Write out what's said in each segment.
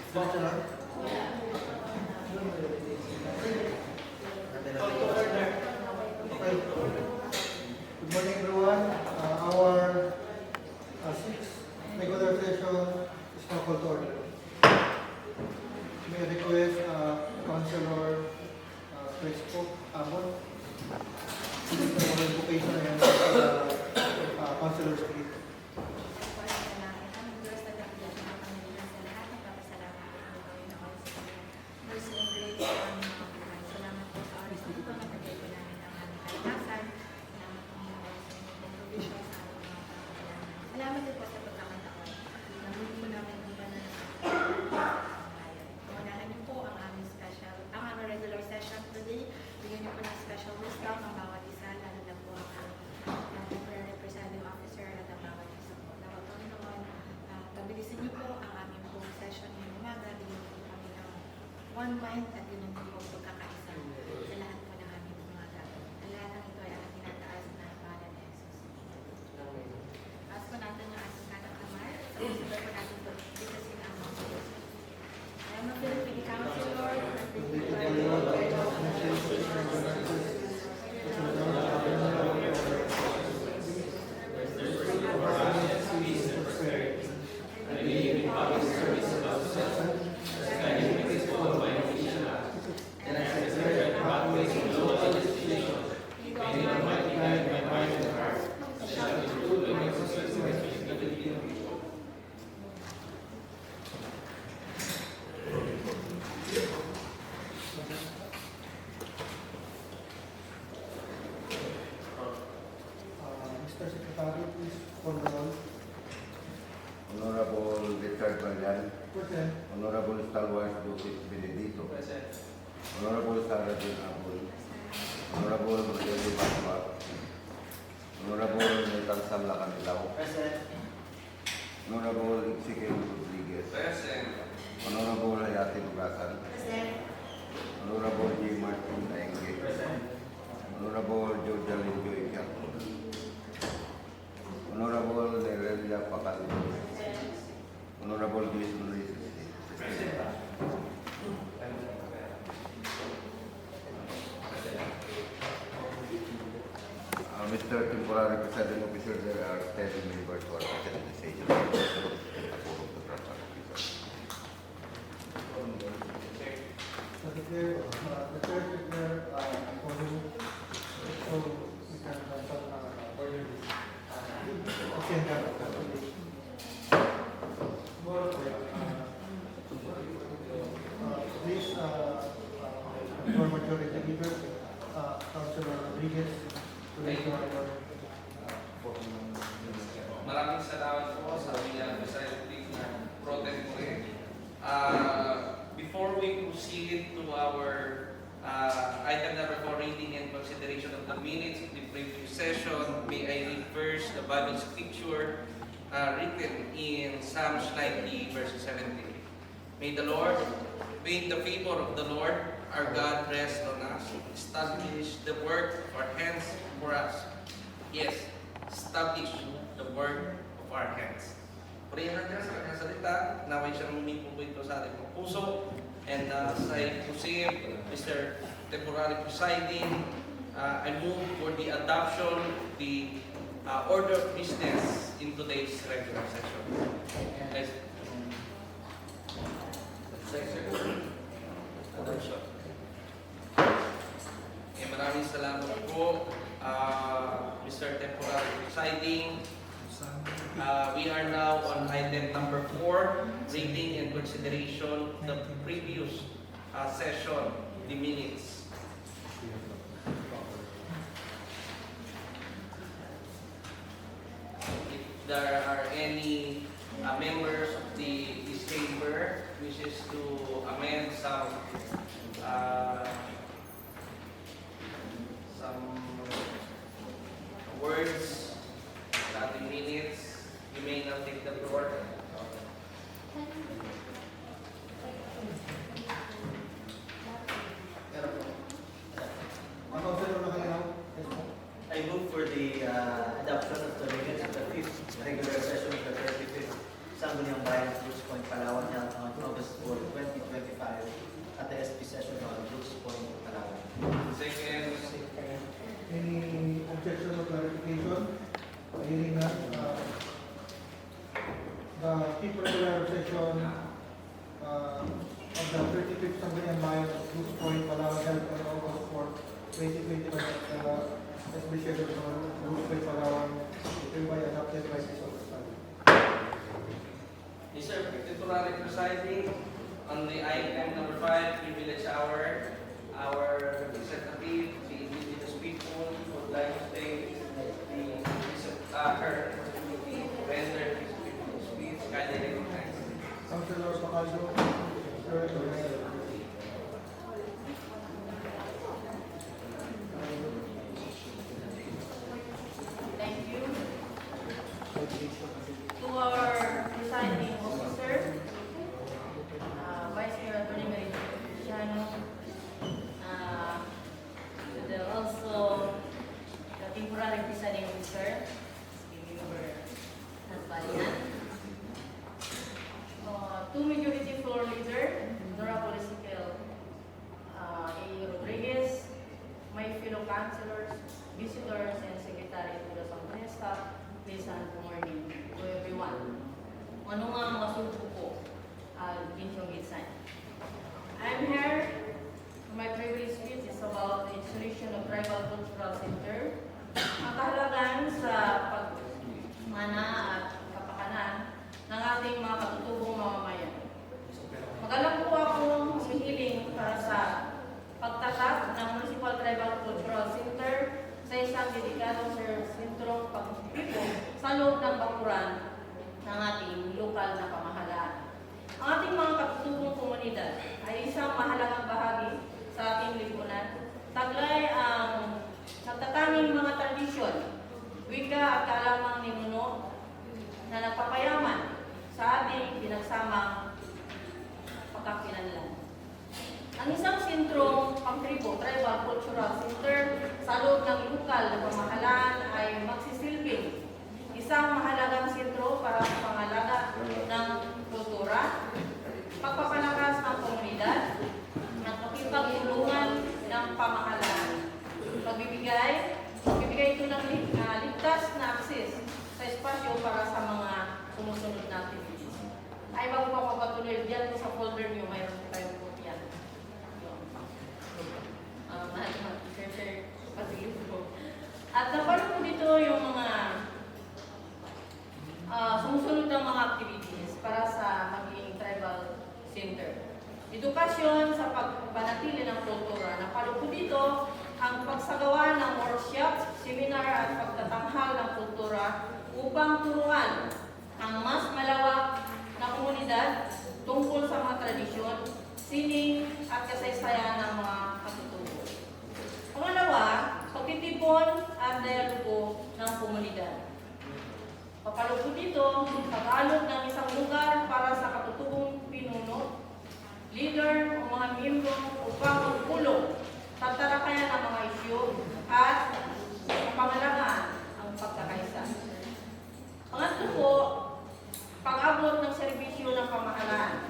Diretso lang. Okay. Good morning, everyone. Our sixth regular session is now called to order. May I request Councilor Crespo Amon, Minister of Education and Councilor Street. Salamat din po sa pagkakataon. Nahuli po namin ang banan ng Unahan niyo po ang aming regular session today. Bigyan niyo po ng special wisdom ang bawat isa, lalo na po ang temporary presiding officer at ang bawat isa po. Dapat po noon, pabilisin niyo po ang aming po session ngayong umaga. Bigyan niyo po kami ng one mind at yun ang po pagkakaisa sa lahat po ng aming mga gagawin. Ang lahat ng ito ay ang tinataas na pangalan ni Jesus. Taas po natin yung ating kanang kamay. Sa usunod po natin po dito sinamang po. I am a Philippine Counselor. Mr. Secretary, please call the roll. Honorable Richard Vallan, Present. Honorable Stalwart Joseph Benedito, Honorable Sarah Jane Abul, Honorable Rogelio Basma, Honorable Nathan Samla Canilaw, Honorable Ezekiel Rodriguez, Honorable Hayati Lugasan, Honorable J. Martin Aenge, Honorable Georgia Linjoy Kiato, Honorable Nerelia Pacaldo, Honorable Luis Luis, Mr. Temporary Presiding Officer, there are 7 members who are present in the session. The third declare for you, so we can order this. Agenda. Please, for majority leader, Councilor Rodriguez, to raise your order. Maraming salamat po sa aming presiding pro tempore. Before we proceed to our item number 4, reading and consideration of the minutes of the previous session, may I read first the Bible scripture written in Psalms 90 verse 17. May the favor of the Lord our God rest on us. Establish the work of our hands for us. Yes, establish the work of our hands. Purihan natin sa kanyang salita, naway siyang lumipo po ito sa ating mga puso. And as I proceed, Mr. Temporary Presiding, I move for the adoption of the order of business in today's regular session. Yes. Adoption. Maraming salamat po, Mr. Temporary Presiding. We are now on item number 4, reading and consideration of the previous session, the minutes. If there are any members of this chamber wishes to amend some words, the minutes, you may now take the floor. I move for the adoption of the minutes of the 5th regular session of the 35th Sangguniang Bayan Cruz Point, Palawan held on August 4, of the 35th Sangguniang Bayan of Bruce Point, Palawan, held on August 4, 2021 at SB schedule for Bruce Point, Palawan, hereby adopted by this officer. Mr. Titulary presiding on the item number 5, privilege hour. Our representative, the indigenous people, would like to take her render his speech. Kindly recognize. Councilor Pacaldo, sir, Thank you. To our presiding officer, Vice Mayor Attorney Mary Cristiano, also the temporary presiding officer, Member Natbalian, two majority floor leader, Honorable Ezekiel A. Rodriguez, my fellow councilors, visitors, and secretary to the Sangguniang staff, pleasant morning to everyone. Ano nga mga sulpo ko, Ginsong Gitsan. I'm here, my previous speech is about the installation of Tribal Cultural Center. Ang kahalagan sa pagmana at kapakanan ng ating mga katutubong mamamayan. Magalang po akong humihiling para sa pagtatak ng Municipal Tribal Cultural Center sa isang dedikadong sentrong pagpipo sa loob ng bakuran ng ating lokal na pamahalaan. Ang ating mga katutubong komunidad ay isang mahalagang bahagi sa ating lipunan. Taglay ang nagtatanging mga tradisyon, wika at kaalamang ninuno na nagpapayaman sa ating pinagsamang pagkakilanlan. Ang isang sentrong pangtribo, Tribal Cultural Center, sa loob ng lokal na pamahalaan ay magsisilbing isang mahalagang sentro para sa pangalaga ng kultura, pagpapalakas ng komunidad, ng pakipagtulungan ng pamahalaan, pagbibigay ito ng ligtas na akses sa espasyo para sa mga sumusunod na activities. Ay bago pa magpatuloy dyan sa folder nyo, mayroon po tayong kopya. At napalo po dito yung mga sumusunod ng mga activities para sa maging tribal center. Edukasyon sa pagpanatili ng kultura. Napalo po dito ang pagsagawa ng workshops, seminar at pagtatanghal ng kultura upang turuan ang mas malawak na komunidad tungkol sa mga tradisyon, sining at kasaysayan ng mga katutubo. Pangalawa, pagtitipon at dialogo ng komunidad. Papalo po dito, pag-alok ng isang lugar para sa katutubong pinuno, leader o mga miyembro upang magpulong sa talakayan ng mga isyu at pangalagaan ang pagkakaisa. Pangatlo po, pag-abot ng serbisyo ng pamahalaan,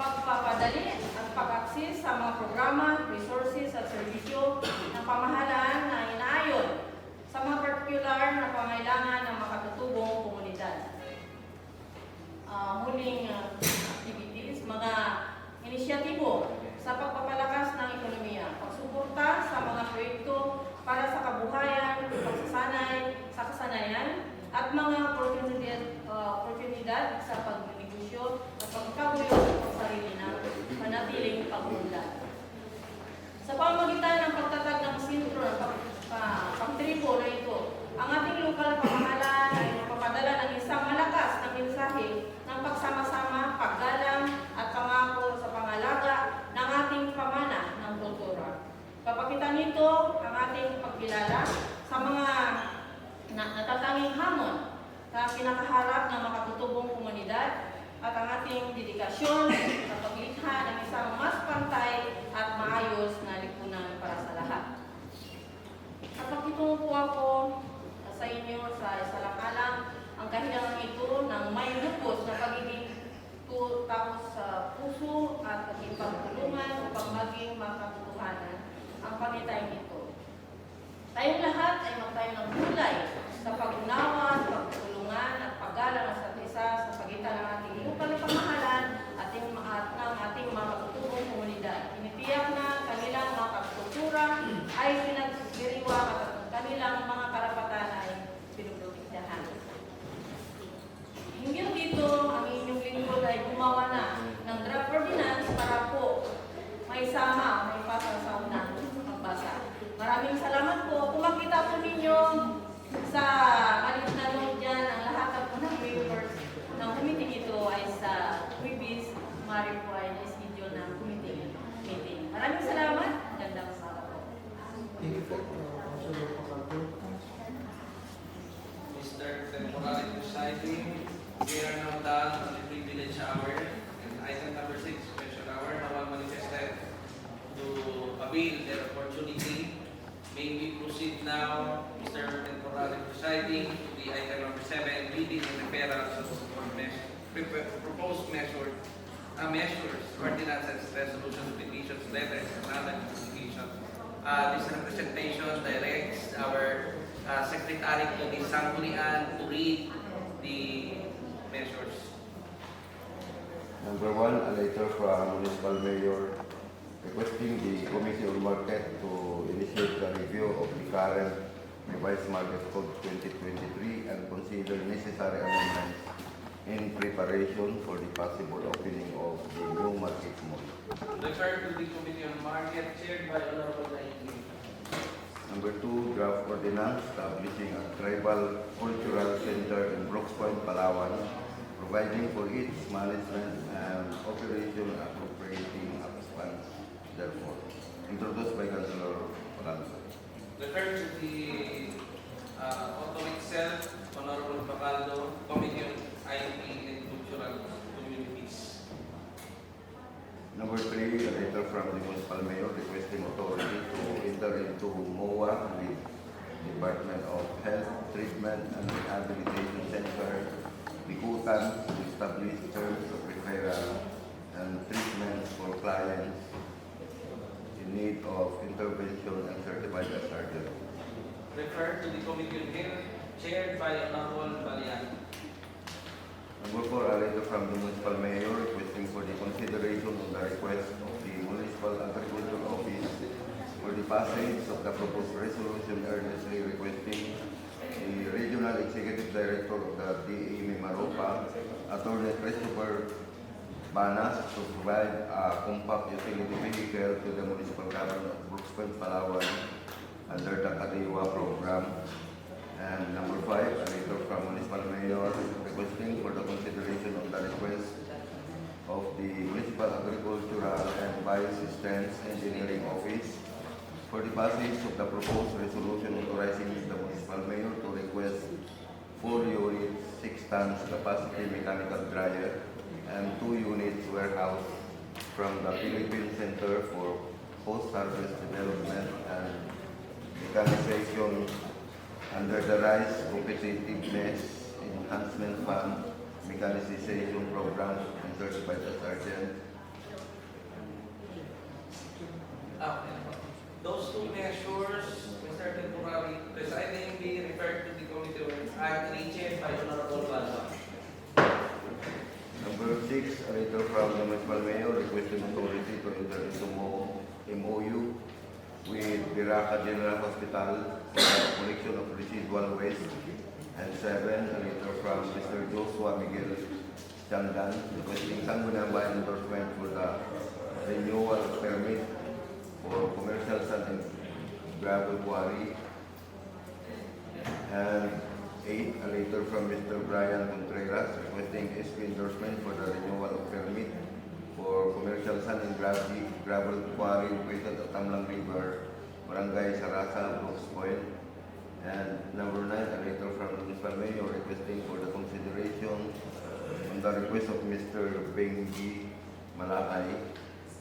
pagpapadali at pag-akses sa mga programa, resources at serbisyo ng pamahalaan na inaayon sa mga particular na pangailangan ng makatutubong komunidad. Huling activities, mga inisyatibo sa pagpapalakas ng ekonomiya, pagsuporta sa mga proyekto para sa kabuhayan, pagsasanay sa kasanayan, at mga oportunidad sa pagnegosyo at pagkakabuyo sa sarili ng manatiling pag-unlad. Sa pamamagitan ng pagtatag ng sentro ng pangtribo na ito, ang ating lokal pamahalaan ay napapadala ng isang malakas na mensahe ng pagsama-sama, paggalang at pangako sa pangalaga ng ating pamana ng kultura. Papakita nito ang ating pagkilala sa mga natatanging hamon na kinakaharap ng makatutubong komunidad at ang ating dedikasyon sa paglikha ng isang mas pantay at maayos na lipunan para sa lahat. At pagkitungo po ako sa inyo sa isalang-alang ang kahilangan ito ng may lubos na pagiging tapos sa puso at pagtulungan upang maging makatotohanan ang pangitayin ito. Tayong lahat ay magtayo ng kulay sa pag-unawa, pagtulungan at paggalang sa isa sa pagitan ng ating lokal na pamahalaan at ng ating mga po ay na-schedule na committee meeting. Maraming salamat. Gandang umaga po. Thank you po, Councilor Pacaldo. Mr. Temporary Presiding, we are now done on the privilege hour. And item number 6, special hour, now manifested to avail their opportunity. May we proceed now, Mr. Temporary Presiding, to the item number 7, reading and referral of proposed measures, ordinances, resolutions, petitions, letters, and other communication. This representation directs our Secretary to the Sanggunian to read the measures. Number 1, a letter from Municipal Mayor requesting the Committee on Market to initiate the review of the current revised Market Code 2023 and consider necessary amendments in preparation for the possible opening of the new market mall. Refer to the Committee on Market chaired by Honorable Naiki. Number 2, draft ordinance establishing a tribal cultural center in Brooks Point, Palawan, providing for its management and operation appropriating funds, therefore. Introduced by Councilor Pacaldo. Refer to the auto itself, Honorable Pacaldo, Committee on IT and Cultural Communities. Number 3, a letter from the Municipal Mayor requesting authority to enter into MOA with Department of Health, Treatment and Rehabilitation Center, Bikutan, to establish terms of referral and treatment for clients in need of intervention and certified as surgeon. Refer to the Committee on Health chaired by Honorable Balian. Number 4, a letter from the Municipal Mayor requesting for the consideration of the request of the Municipal Agriculture Office for the passage of the proposed resolution earnestly requesting the Regional Executive Director of the DA Mimaropa, Attorney Christopher Banas, to provide a compact utility vehicle to the municipal government of Brooks Point, Palawan under the Kadiwa program. And number 5, a letter from Municipal Mayor requesting for the consideration of the request of the Municipal Agricultural and Biosystems Engineering Office for the passage of the proposed resolution authorizing the Municipal Mayor to request 4 units, 6 tons capacity mechanical dryer and 2 units warehouse from the Philippine Center for Post-Harvest Development and Mechanization under the Rice Competitiveness Enhancement Fund Mechanization Program and certified as sergeant. Those two measures, Mr. Temporary Presiding, be referred to the Committee on Agri chaired by Honorable Balian. Number 6, a letter from the Municipal Mayor requesting authority to enter into MOU with Biraca General Hospital for the collection of residual waste. And 7, a letter from Mr. Joshua Miguel Chandan requesting Sangguniang Bayan endorsement for the renewal of permit for commercial sand and gravel quarry. And 8, a letter from Mr. Brian Contreras requesting SP endorsement for the renewal of permit for commercial sand and gravel quarry located at Tamlang River, Barangay Sarasa, Brooks Point. And number 9, a letter from the Municipal Mayor requesting for the consideration on the request of Mr. Benji Malakay,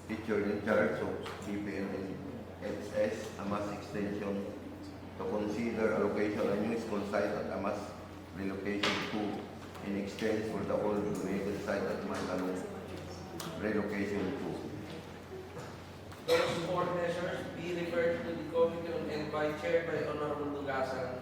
teacher in charge of PPN in XS Amas Extension, to consider allocation a new school site at Amas relocation 2 in exchange for the old donated site at Mantalong relocation 2. Those 4 measures be referred to the Committee on Enquiry chaired by Honorable Dugasan.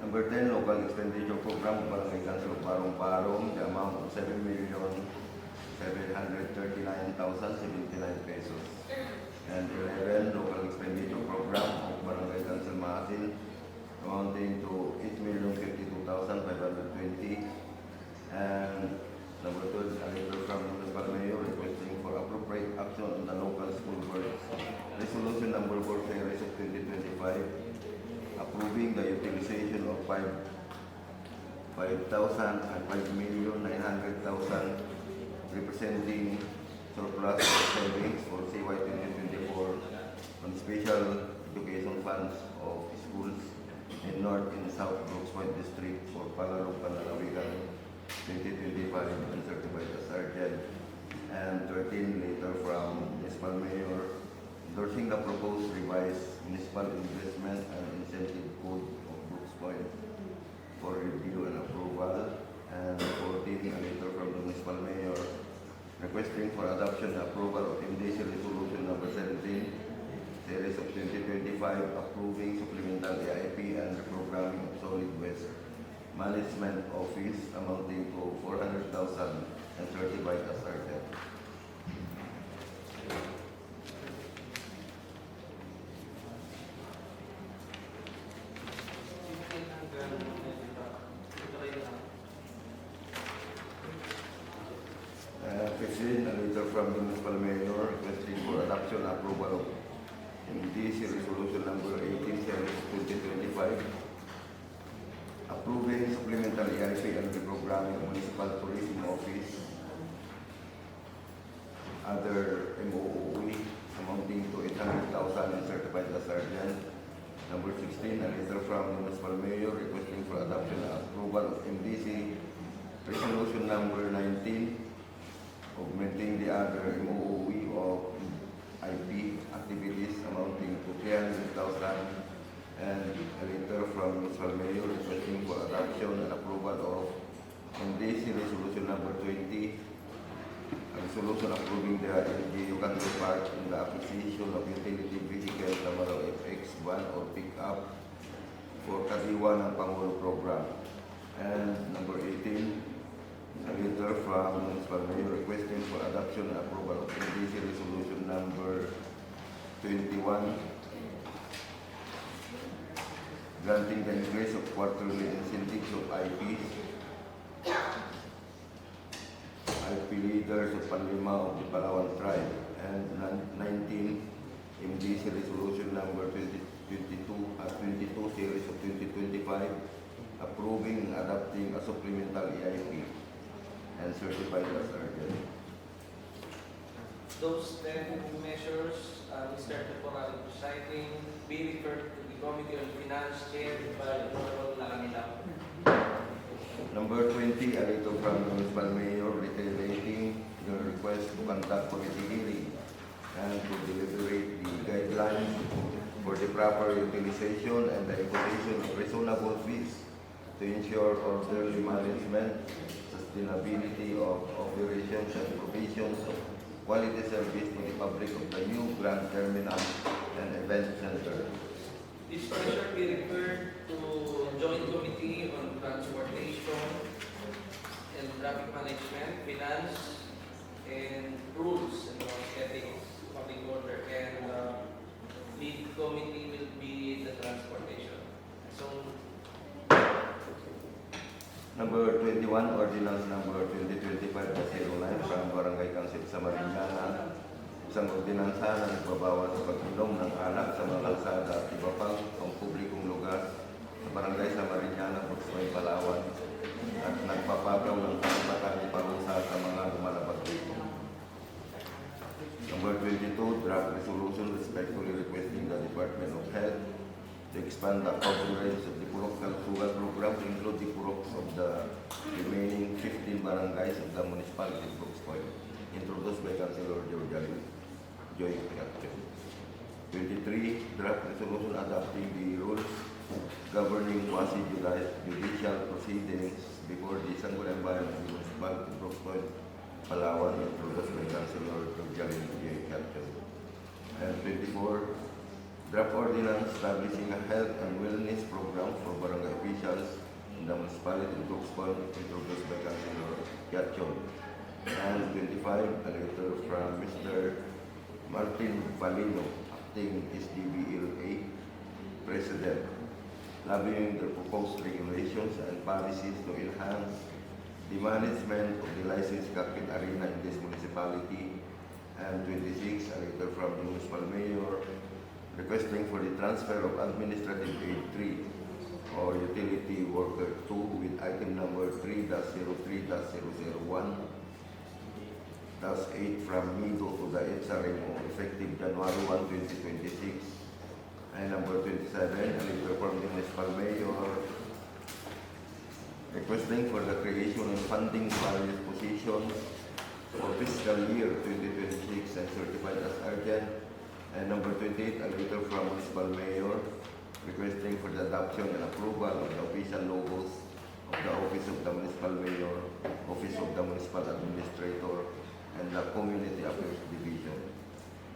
Number 10, local expenditure program of Barangay Council of Barong-Barong, the amount of 7,739,079 pesos. And 11, local expenditure program of Barangay Council Maasin, amounting to 8,052,520. And number 12, a letter from the Municipal Mayor requesting for appropriate action on the local school works. Resolution number 4 series of 2025, approving the utilization of 5,000 and 5,900,000 representing surplus of savings for CY 2024 on special education funds of schools in North and South Brooks Point District for Palalong Panlalawigan 2025 and certified as urgent. And 13 later from Municipal Mayor endorsing the proposed revised Municipal Investment and Incentive Code of Brooks Point for review and approval. And 14 a letter from the Municipal Mayor requesting for adoption and approval of MDC Resolution Number 17 Series of 2025 approving supplemental AIP and reprogramming of solid waste management office amounting to 400,000 and certified as urgent. And 15 a letter from the Municipal Mayor requesting for adoption and approval of MDC Resolution Number 18 Series 2025 approving supplemental EIP and reprogramming of Municipal Tourism Office other MOOE amounting to 800,000 and certified as urgent. Number 16 a letter from the Municipal Mayor requesting for adoption and approval of MDC Resolution Number 19 augmenting the other MOOE of IP activities amounting to 300,000 and a letter from Municipal Mayor requesting for adoption and approval of MDC Resolution Number 20, a resolution approving the LGU Country Park in the acquisition of utility vehicle Tamaraw FX1 or pickup for Kadiwa ng Pangulo Program. And number 18, a letter from Municipal Mayor requesting for adoption and approval of MDC Resolution Number 21 granting the increase of quarterly incentives of IP leaders of Panlima of the Palawan tribe. And 19 MDC Resolution Number 22 Series of 2025 approving and adopting a supplemental EIP and certified as urgent. Those 10 measures, Mr. Temporary Presiding, be referred to the Committee on Finance chaired by Honorable Langilao. Number 20, a letter from the Municipal Mayor reiterating the request to conduct committee hearing and to deliberate the guidelines for the proper utilization and the imposition of reasonable fees to ensure orderly management, sustainability of operations and provisions of quality service to the public of the new Grand Terminal and Event Center. This measure be referred to Joint Committee on Transportation and Traffic Management, Finance, and Rules and Ethics, Public Order, and lead committee will be the Transportation. So, Number 21, Ordinance Number 2025-09 from Barangay Council sa Mariñana. Isang ordinansa na nagbabawas sa pag-inom ng alak sa mga kalsada at iba pang pampublikong lugar sa Barangay sa Mariñana, Brooks Point, Palawan at nagpapagaw ng karapatang parusa sa mga lumalabag dito. Number 22, draft resolution respectfully requesting the Department of Health to expand the coverage of the Purok Kalusugan program to include the Puroks of the remaining 15 barangays of the municipality of Brooks Point, introduced by Councilor Joy Piatio. 23, draft resolution adopting the rules governing quasi-judicial proceedings before the Sangguniang Bayan of the municipality of Brooks Point, Palawan, introduced by Councilor Joy Piatio. And 24, draft ordinance establishing a health and wellness program for barangay officials in the municipality of Brooks Point, introduced by Councilor Piatio. And 25, a letter from Mr. Martin Palino, acting SDBLA President, lobbying the proposed regulations and policies to enhance the management of the licensed cockpit arena in this municipality. And 26, a letter from the Municipal Mayor requesting for the transfer of Administrative Aid 3 or Utility Worker 2 with item number 3-03-001 thus 8 from Nido to the Etsarimo, effective January 1, 2026. And number 27, a letter from the municipal mayor requesting for the creation and funding various positions for fiscal year 2026 and certified as urgent. And number 28, a letter from municipal mayor requesting for the adoption and approval of the official logos of the Office of the Municipal Mayor, Office of the Municipal Administrator, and the Community Affairs Division.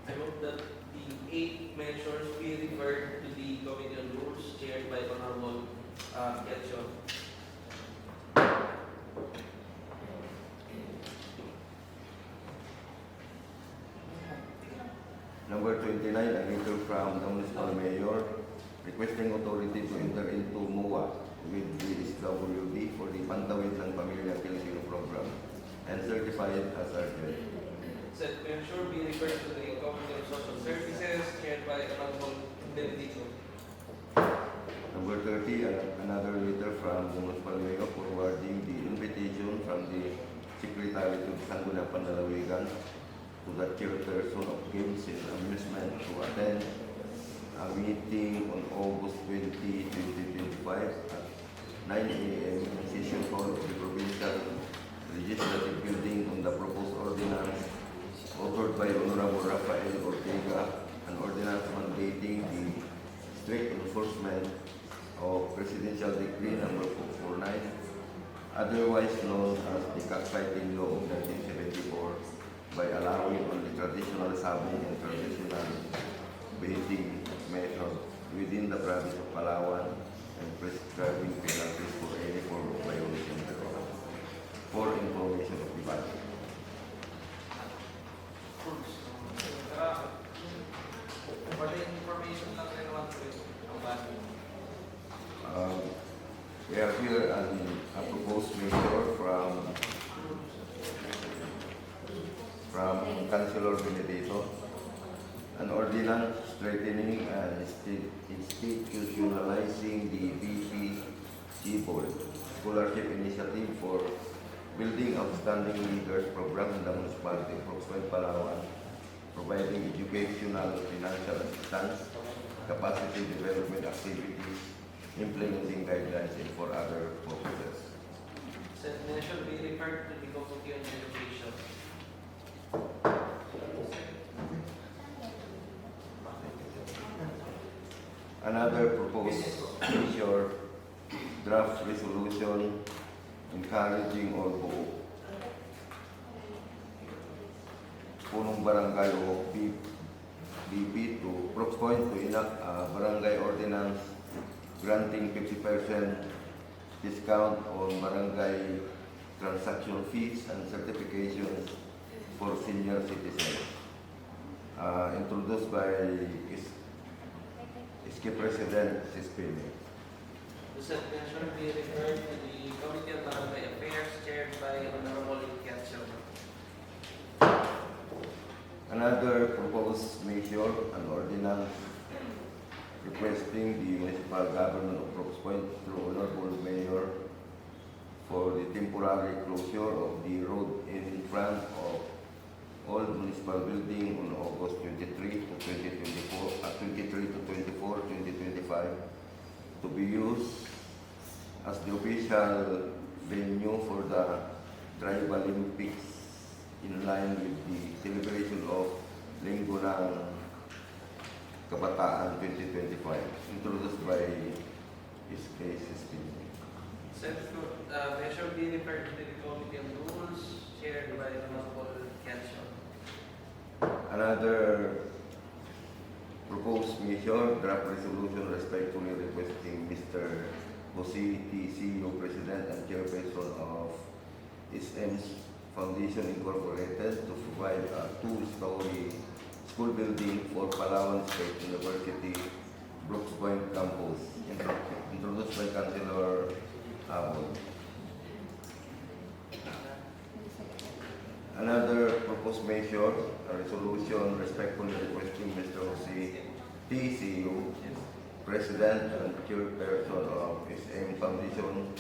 I hope that the 8 measures be referred to the Committee on Rules chaired by Honorable Quezon. Number 29, a letter from the municipal mayor requesting authority to enter into MOA with the SWD for the Pantawid ng Pamilya Pilipino program and certified as urgent. Said measure be referred to the Committee on Social Services chaired by Honorable Benedicto. Number 30, another letter from the municipal mayor forwarding the invitation from the Secretary to the Sangguniang Panlalawigan to the chairperson of Games and Amusement to attend a meeting on August 20, 2025 at 9 a.m. in session hall of the Provincial Legislative Building on the proposed ordinance authored by Honorable Rafael Ortega, an ordinance mandating the strict enforcement of Presidential Decree number 449, otherwise known as the Cockfighting Law of 1974, by allowing only traditional sabong and traditional baiting method within the province of Palawan and prescribing penalties for any form of violation thereof. For information of the body. Pwede information lang rin naman po ang bati. We have here a proposed measure from Councilor Benedito, an ordinance strengthening and institutionalizing the BPC Board Scholarship Initiative for Building Outstanding Leaders Program in the Municipality of Roxbury, Palawan, providing educational, financial assistance, capacity development activities, implementing guidelines, and for other purposes. Said measure be referred to the Committee on Education. Another proposed measure, draft resolution encouraging all punong barangay o BP to Brooks Point to enact a barangay ordinance granting 50% discount on barangay transaction fees and certifications for senior citizens. Introduced by SK President Sispini. The said measure be referred to the Committee on Barangay Affairs chaired by Honorable Quezon. Another proposed measure, an ordinance requesting the municipal government of Brooks Point through Honorable Mayor for the temporary closure of the road in front of old municipal building on August 23 to 24, 2025 to be used as the official venue for the Tribal Olympics in line with the celebration of Linggo ng Kabataan 2025, introduced by SK Sispini. Said measure be referred to the Committee on Rules chaired by Honorable Quezon. Another proposed measure, draft resolution respectfully requesting Mr. Jose TCU, President and Chairperson of SM's Foundation Incorporated, to provide a 2-story school building for Palawan State University, Brooks Point campus, introduced by Councilor Abon. Another proposed measure, a resolution respectfully requesting Mr. Jose TCU, President and Chairperson of SM Foundation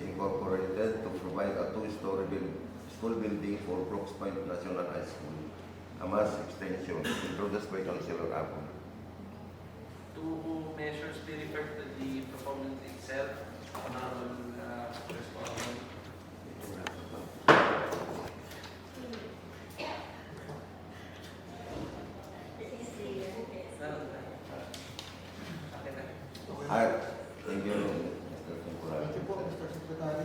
Incorporated, to provide a 2-story school building for Brooks Point National High School, Amas Extension, introduced by Councilor Apple. Two measures be referred to the performance itself. First one. Okay na. Thank you, Mr. Temporary. Thank you po, Mr. Secretary.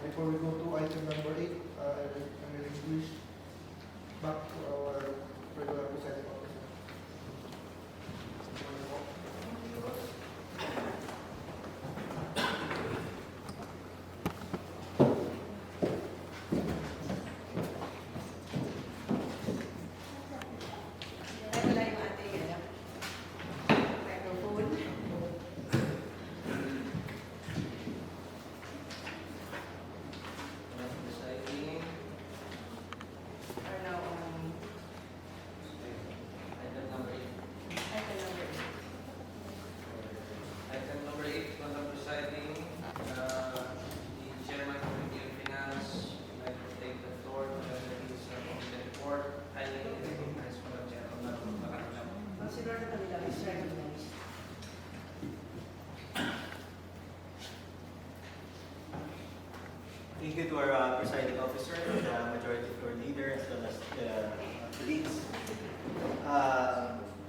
Before we go to item number 8, I will introduce back to our regular presiding officer. Wala yung ating microphone. Deciding. Or now on Item number 8. item number 8. Item number 8, Madam Presiding, the Chairman of the Committee on Finance would like to take the floor to his committee report. Highly recognized for the Chairman of the Committee. Consider the Manila is recognized. Thank you to our presiding officer, the majority floor leader, as well as the leads.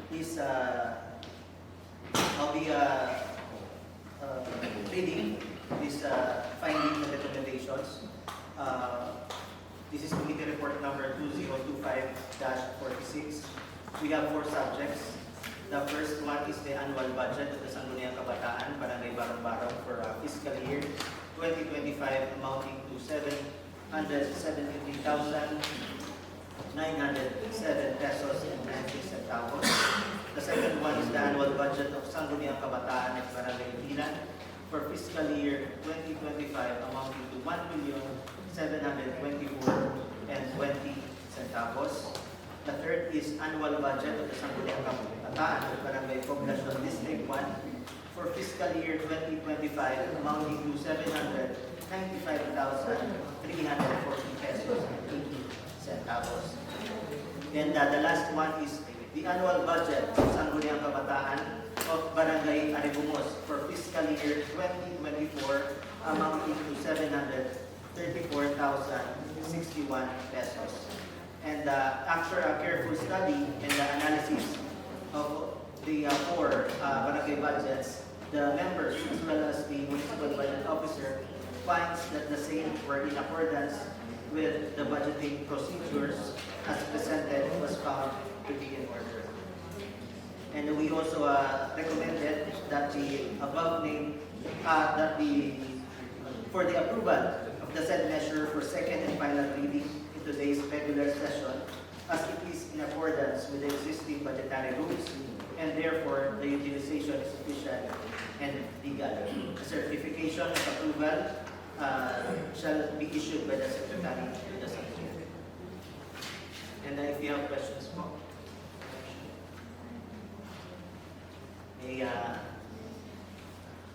Please, I'll be reading this findings and recommendations. This is committee report number 2025-46. We have 4 subjects. The first one is the annual budget of the Sangguniang Kabataan, Barangay Barong-Barong for fiscal year 2025 amounting to 773,907 pesos and 90 centavos. The second one is the annual budget of Sangguniang Kabataan at Barangay Bilan for fiscal year 2025 amounting to 1,724,020 centavos. The third is annual budget of the Sangguniang Kabataan at Barangay Poblacion District 1 for fiscal year 2025 amounting to 795,340 pesos and 80 centavos. And the last one is the annual budget of Sangguniang Kabataan of Barangay Aribumos for fiscal year 2024 amounting to 734,061 pesos. And after a careful study and the analysis of the 4 barangay budgets, the members as well as the municipal budget officer finds that the same were in accordance with the budgeting procedures as presented was found to be in order. And we also recommended that the above named for the approval of the said measure for second and final reading in today's regular session, as it is in accordance with the existing budgetary rules, and therefore the utilization is sufficient and legal. A certification of approval shall be issued by the Secretary to the Secretary. And if you have questions po, may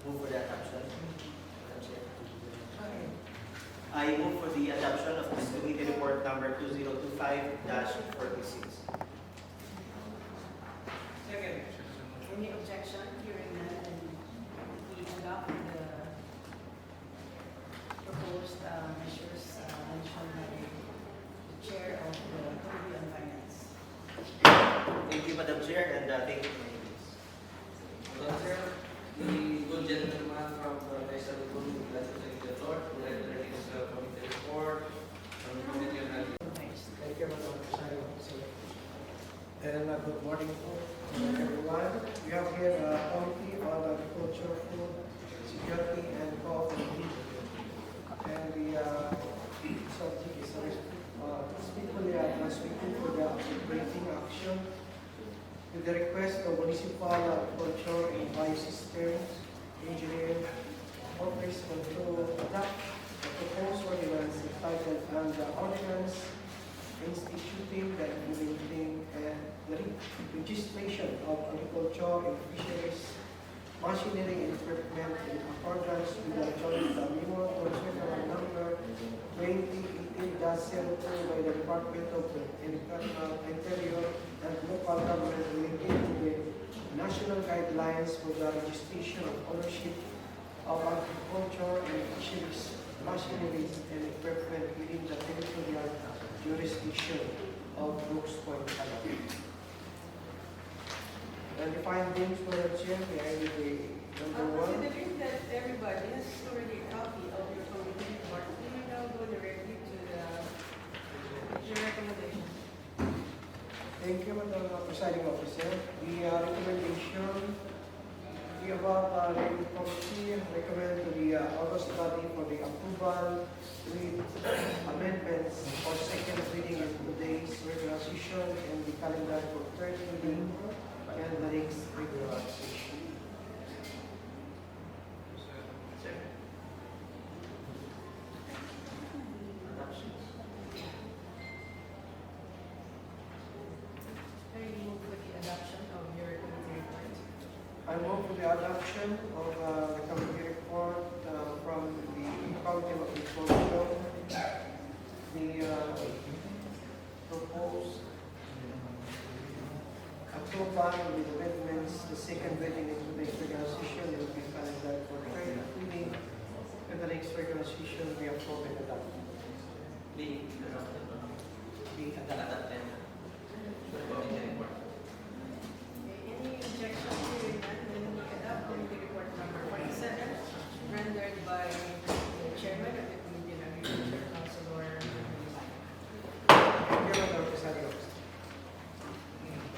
move for the adoption. I move for the adoption of this committee report number 2025-46. Second. Any objection? Hearing none, and we adopt the proposed measures mentioned by the Chair of the Committee on Finance. Thank you, Madam Chair, and thank you. Hello, sir. The good gentleman from the National Group would like to take the floor to render his committee report from the Committee on Health. Thank you, Madam Presiding Officer. And good morning po, everyone. We have here a committee on agriculture, food, security, and cooperative. And the subject is specifically speaking for the operating action with the request of municipal agriculture and biosystems engineering office to adopt the proposed ordinance entitled and the ordinance instituting the implementing and the registration of agriculture and fisheries machinery and equipment in accordance with the Joint Manual Constitutional Number 2018-1 02 by the Department of the Interior and Local Government relating to the national guidelines for the registration of ownership of agriculture and fisheries machineries and equipment within the territorial jurisdiction of Brooks Point, Calao. And the findings for the chair, may I read the number one? Considering that everybody has already a copy of your committee report, we will now go directly to the recommendation. Thank you, Madam Presiding Officer. The recommendation, the above committee recommend to the August body for the approval with amendments for second reading in today's regular session and the calendar for third reading and the next regular session. I move for the adoption of your committee report. I move for the adoption of the committee report from the County of Agriculture, the proposed approval with amendments, the second reading in today's regular session will be calendar for third reading, and the next regular session will be approved and adopted. Be adopted. Be adopted. Any objection to that? Then we adopt committee report number 47, rendered by the chairman of the Committee on Agriculture, Councilor Rizal. Thank you, Madam Presiding Officer.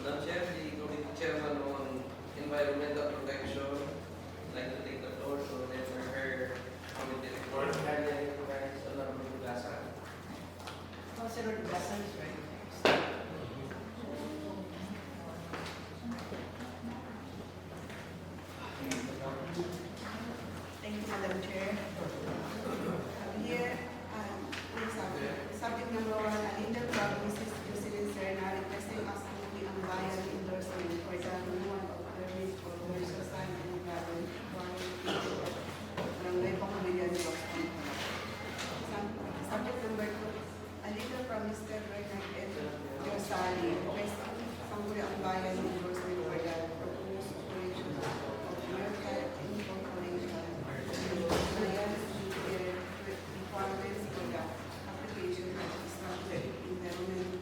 Madam Chair, the committee chairman on environmental protection, would like to take the floor to deliver her committee report. Highly recognized Honorable Gasa. Councilor Gasan is ready next. Thank you, Madam Chair. Here, subject number 1, Alinda Provinces President Serna requesting us to be on bayan endorsement for the renewal of permit for commercial sign and gravel from Nueva Pamilya, Boston. Subject number 2, Alinda Provinces Bernard N. Rosali requesting Sangguni ang bayan endorsement for the proposed operation of America Incorporation. Requirements for the application of structured environment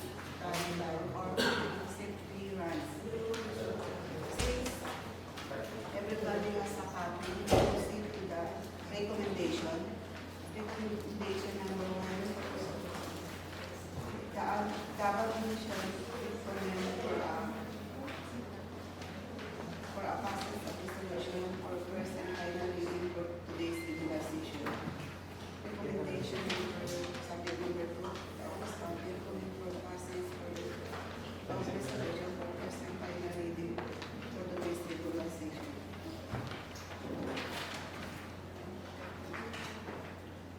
or safety runs. Since everybody has a copy, we proceed to the recommendation. Recommendation number 1, the abolition recommend for a process of resolution for first and final reading for today's regular session. Recommendation number, subject number 2, the Office of recommend for process of resolution for first and final reading for today's regular session.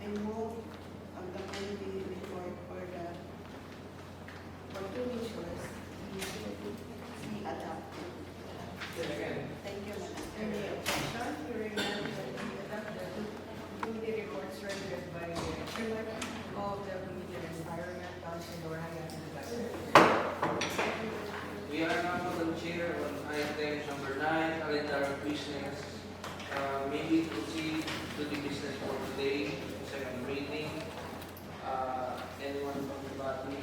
I move on the committee report for 2 measures be adopted. Thank you, Madam. Any objection? Hearing none, we adopt the committee reports rendered by the chairman of the Committee on Environment, Councilor Gasan. We are now, Madam Chair, on item number 9, calendar of business. May we proceed to the business for today, second reading. Anyone from the body?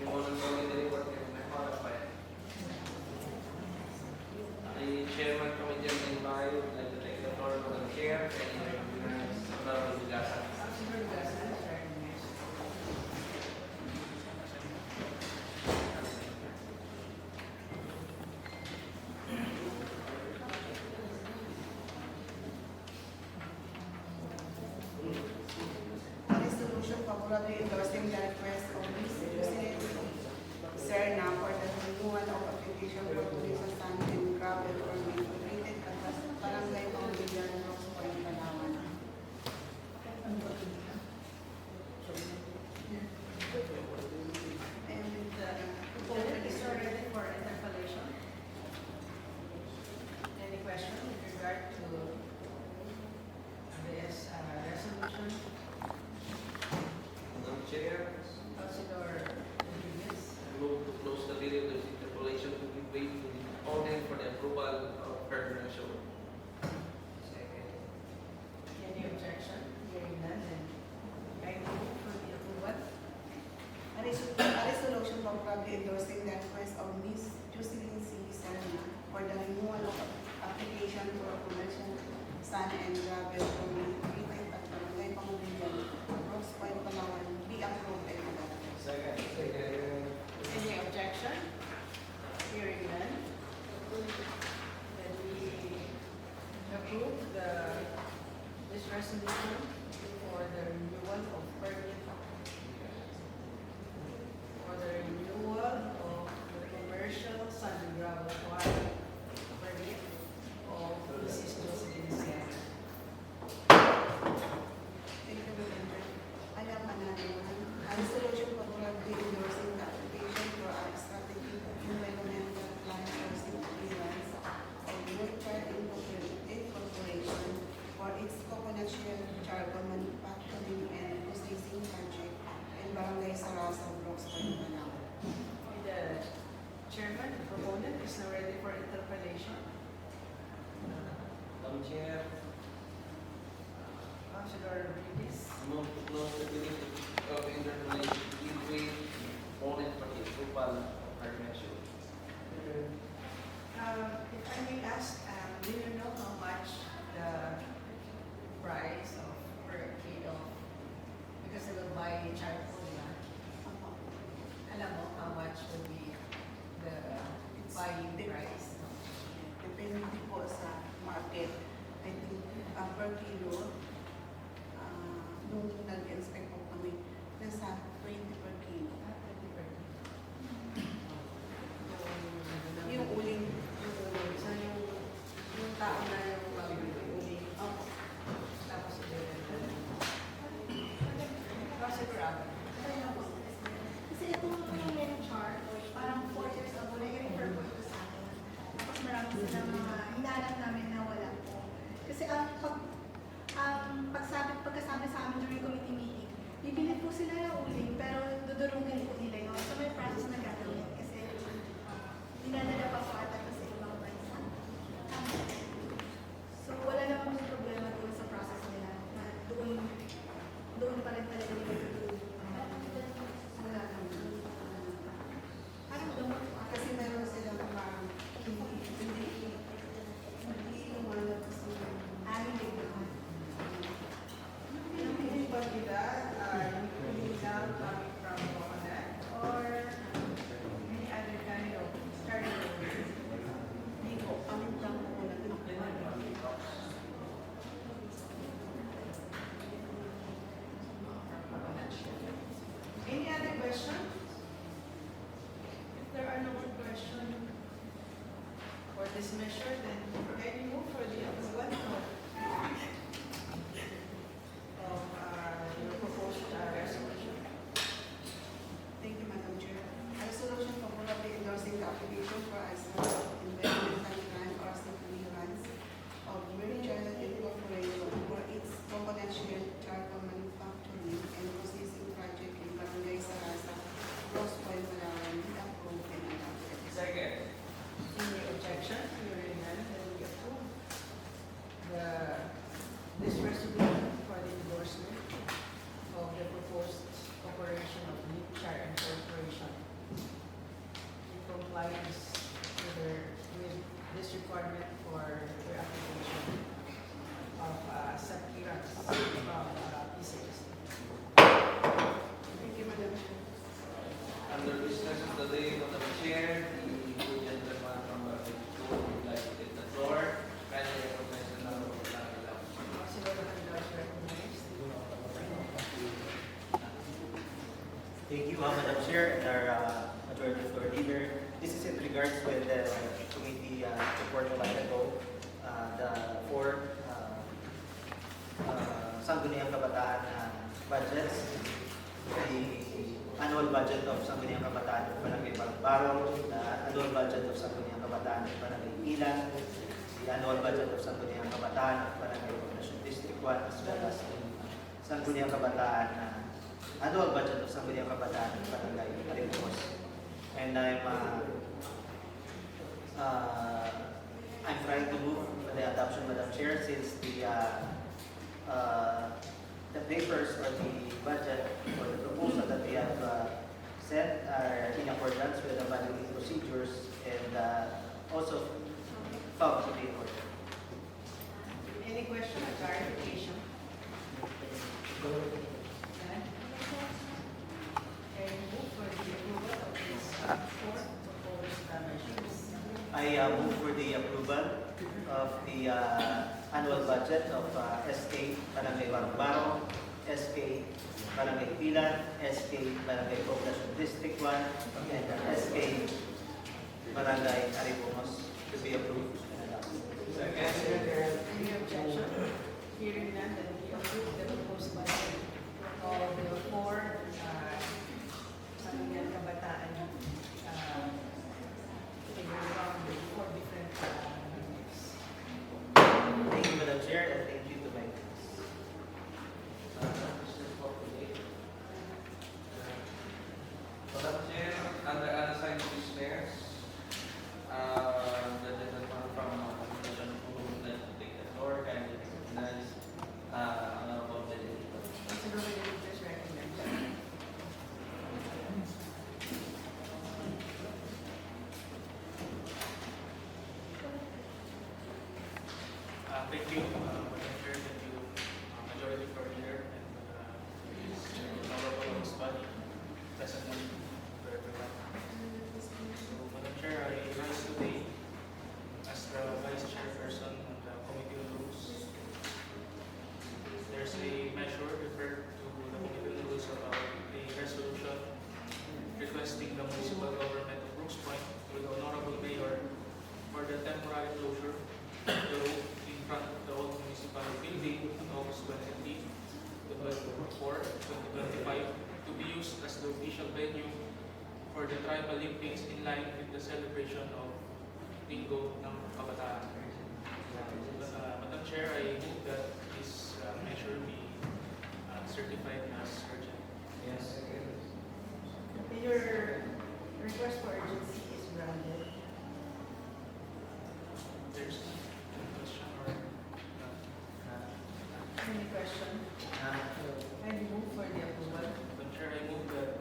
Yung unang committee report yung may qualified. The chairman committee on environment would like to take the floor, Madam Chair, and recognize Honorable Gasa. Councilor Gasan is ready next. A resolution favorably endorsing the request of Vice President Serna for the renewal of application for commercial sand and gravel permit located at the Barangay Pamilya, Brooks Point, Palawan. And Proponent is ready for interpellation. Any question with regard to this resolution? a resolution favorably endorsing the request of Ms. Jocelyn C. Serna for the renewal of application for a commercial sand and gravel from Retail at Barangay Pamulyan, Ross Point, Palawan, be approved and adopted. Second. Any objection? Hearing none. Then we approve this resolution for the renewal of permit for the renewal of the commercial sand and gravel quarry permit of Mrs. Jocelyn Serna. Thank you, Madam Chair. I have another one. A resolution favorably endorsing the application for a strategic environmental plan sourcing clearance of Nurture Incorporation for its coconut shell charcoal manufacturing and processing project in Barangay Sarasa, Brooks Point, Palawan. The chairman, the proponent, is now ready for interpellation. Madam Chair, Councilor Rodriguez. move to close the meeting of interpellation between opponent for the approval of our measure. If I may ask, do you know how much the price of per kilo, because they will buy charcoal na, alam mo how much would be the buying price? Depende po sa market. I think per kilo, nung nag-inspect po kami, nasa 20 per kilo. Yung uling, So yung tao na yung magbibili, tapos ibibenta. Councilor Abad. Kasi itong yung chart, parang 4 years ago, nag-refer po ito sa akin. Tapos marami silang mga hinahanap namin na wala po. Kasi pagkasabi sa amin during committee meeting, bibili po sila ng uling, pero dudurungin po nila yun. So may process na gagawin kasi dinadala pa po ata ito sa ibang bansa. So wala namang problema doon sa process nila. Na doon pa rin talaga nila parang gamot po. kasi meron silang parang hindi umanap kasi Hindi po. Yung iba nila, yung pili lang coming from coconut or any other kind of starter. hindi ko kami lang po Any other question? If there are no more questions for this measure, then can you move for the approval of your proposed resolution? Thank you, Madam Chair. A resolution favorably endorsing the application for a environmental plan or clearance of Meridian Incorporation for its coconut shell charcoal manufacturing and processing project in Barangay Sarasa, Ross Point, Palawan, be approved and adopted. Second. Any objection? Hearing none, then we approve this resolution for the endorsement of the proposed operation of Nurture Incorporation in compliance with this requirement for your application of sub-clearance from PCS. Thank you, Madam Chair. Under business of the day, Madam Chair, the two gentlemen from Barangay would like to take the floor. Kindly recognize the number of Langilang. Councilor Mandar is recognized. Thank you, Madam Chair, and our Majority Floor Leader. This is in regards with the committee report a while ago, the four Sangguniang Kabataan budgets, the annual budget of Sangguniang Kabataan of Barangay Balbaro, the annual budget of Sangguniang Kabataan of Barangay Ilan, the annual budget of Sangguniang Kabataan of Barangay Poblacion District 1, as well as the Sangguniang Kabataan annual budget of Sangguniang Kabataan of Barangay Alimos. And I'm trying to move for the adoption, Madam Chair, since the papers or the budget or the proposal that we have sent are in accordance with the valid procedures and also found to be in order. Any question or clarification? None? I move for the approval of this four proposed measures. I move for the approval of the annual budget of SK Barangay Baro, SK Barangay Pilan, SK Barangay Poblacion District 1, and SK Barangay Aripumos to be approved and adopted. Any objection? Hearing none, then we approve the proposed budget of the four Sangguniang Kabataan figure around the four different units. Thank you, Madam Chair, and thank you to my Madam Chair, under unassigned business, the gentleman from Commission who would like to take the floor and recognize Honorable Delegate. Consider the leaders recognized. Thank you, Madam Chair, thank you, Majority for Leader, and Honorable Host Body, present to everyone. So, Madam Chair, I rise today as the Vice Chairperson of the Committee on Rules. There's a measure referred to the Committee on Rules about a resolution requesting the municipal government of Brooks Point with the Honorable Mayor for the temporary closure of the road in front of the old municipal building on August 20, 2024, 2025 to be used as the official venue for the Tribal Olympics in line with the celebration of Linggo ng Kabataan. Madam Chair, I move that this measure be certified as urgent. Yes. Your request for urgency is granted. There's no question or Any question? I move for the approval. Madam Chair, I move that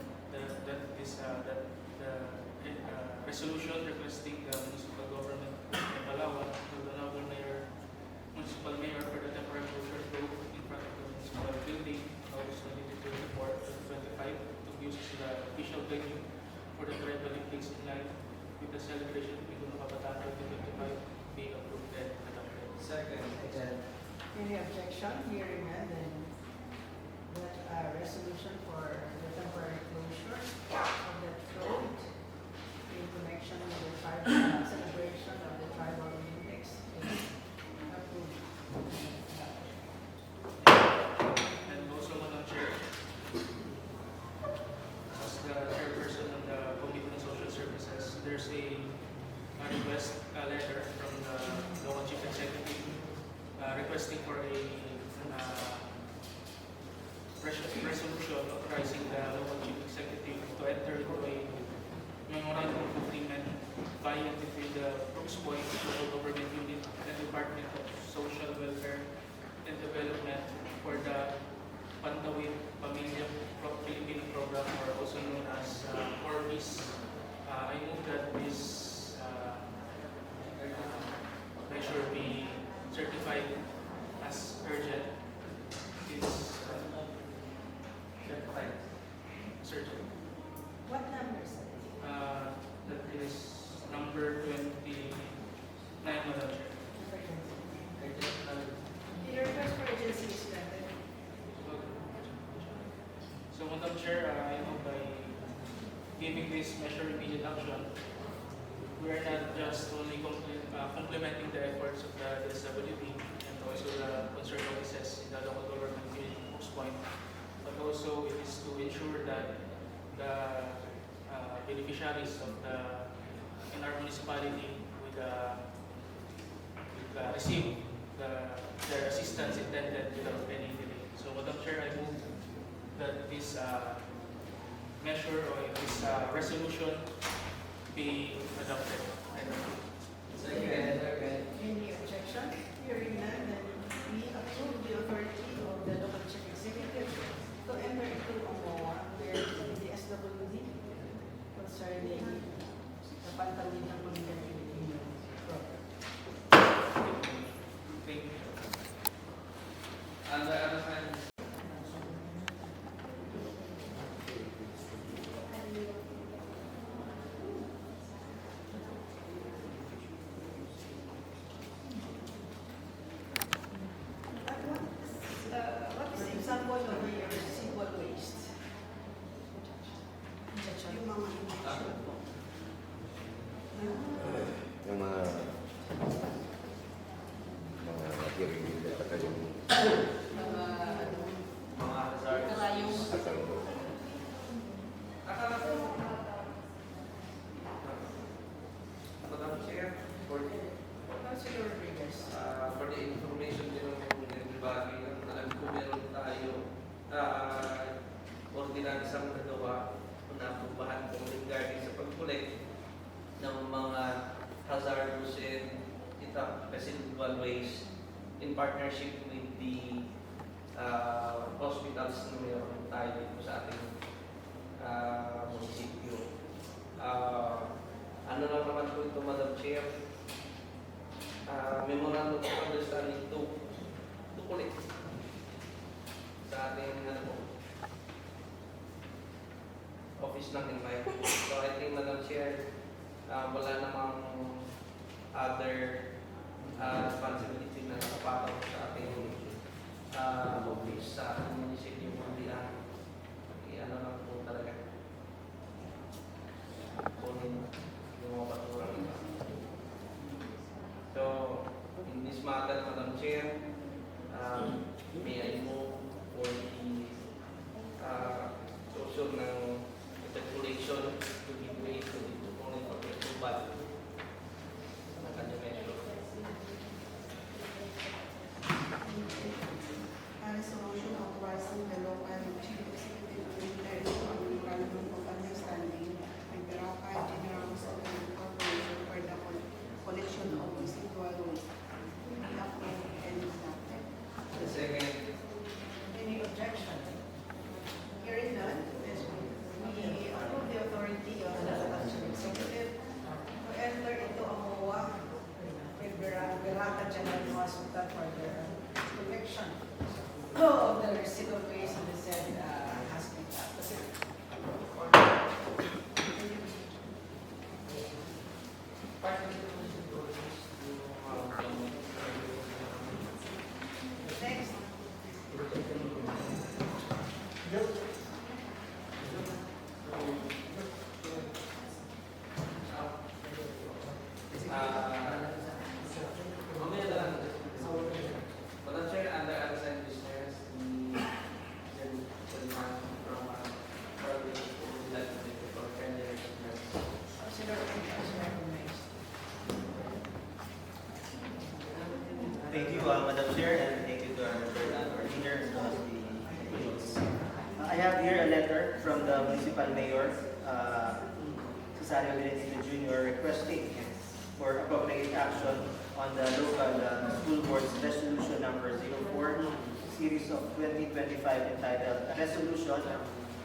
the resolution requesting the municipal government of Palawan to the Honorable Municipal Mayor for the temporary closure of the road in front of the municipal building, August 24, 2025, to be used as the official venue for the Tribal Olympics in line with the celebration of Linggo ng Kabataan 2025 be approved and adopted. Second. Any objection? Hearing none, then that resolution for the temporary closure of that road in connection with the celebration of the Tribal Olympics is approved. And also, Madam Chair, as the chairperson of the Committee on Social Services, there's a request letter from the local chief executive requesting for a resolution authorizing the local chief executive to enter into a memorandum of agreement by and between the Brooks Point Local Government Unit and Department of Social Welfare and Development for the Pantawid Pamilya Filipino Program, or also known as ORBIS. I move that this measure be certified as urgent. It's certified. Urgent. What numbers? That is number 29, Madam Chair. The request for urgency is granted. So, Madam Chair, I know by giving this measure immediate action, we are not just only complementing the efforts of the DSWD and also the concerned offices in the local government unit of Brooks Point, but also it is to ensure that the beneficiaries of in our municipality would receive their assistance intended without any delay. So, Madam Chair, I move that this measure or this resolution be adopted and approved. Any objection? Hearing none, then we approve the authority of the local chief executive to enter into MOA with the SWD natin sa nagawa kung napubahan po regarding sa pag-collect ng mga hazardous and residual waste in partnership with the hospitals na mayroon tayo dito sa ating munisipyo. Ano lang naman po ito, Madam Chair? Memorandum of Understanding to collect sa ating office ng invite. So I think, Madam Chair, wala namang other responsibility na nakapataw sa ating office sa ating munisipyo kundi ano lang po talaga kunin yung mga paturang iba. So in this matter, Madam Chair, may I move for the solution ng speculation to be made to the component of the approval ng kanyang measure. A resolution authorizing the local chief executive to enter into a memorandum of understanding with the Rapid General Hospital Corporation for the collection of residual waste. Be approved and adopted. The second, Any objection? Hearing none, we approve the authority of the local chief executive to enter into a MOA with Berata General Hospital for the collection of the residual waste in the said hospital. Next, mamaya na lang. Madam Chair, under unsigned business, the demand from probably for candidate business. consider it recognized. Thank you, Madam Chair, and thank you to our leader as well as the colleagues. I have here a letter from the municipal mayor, Cesario Benedicto Jr., requesting for appropriate action on the local school board's resolution number 04, series of 2025, entitled "A Resolution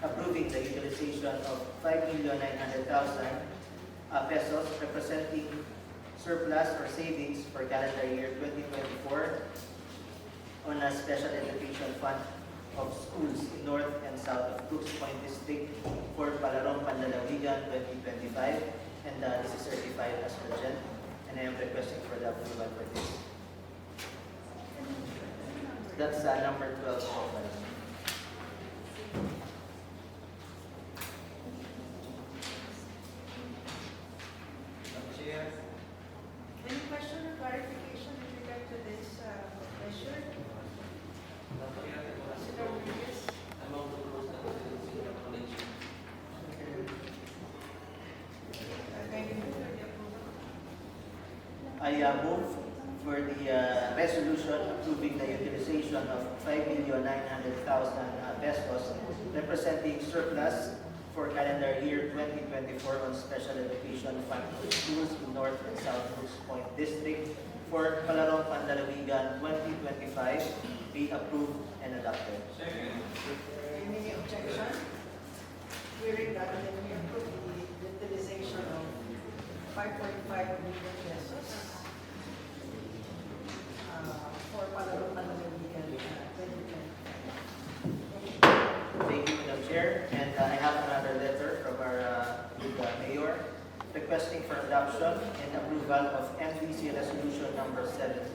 Approving the Utilization of 5,900,000 pesos representing surplus or savings for calendar year 2024 on a special education fund of schools in North and South of Brooks Point District for Palarong, Panlalawigan 2025, and this is certified as urgent, and I am requesting for the approval for this. That's number 12 so far. Madam Chair, Any question or clarification with regard to this measure? Madam Chair, Consider Rodriguez. I'm out to close the presidency of collection. Kindly move for the approval. I move for the resolution approving the utilization of 5,900,000 pesos representing surplus for calendar year 2024 on special education fund for schools in North and South Brooks Point District for Palarong, Panlalawigan 2025 be approved and adopted. Any objection? Hearing none, then we approve the utilization of 5.5 million pesos for Palarong Panlalawigan 2025. Thank you, Madam Chair. And I have another letter from our mayor requesting for adoption and approval of NBC Resolution number 17,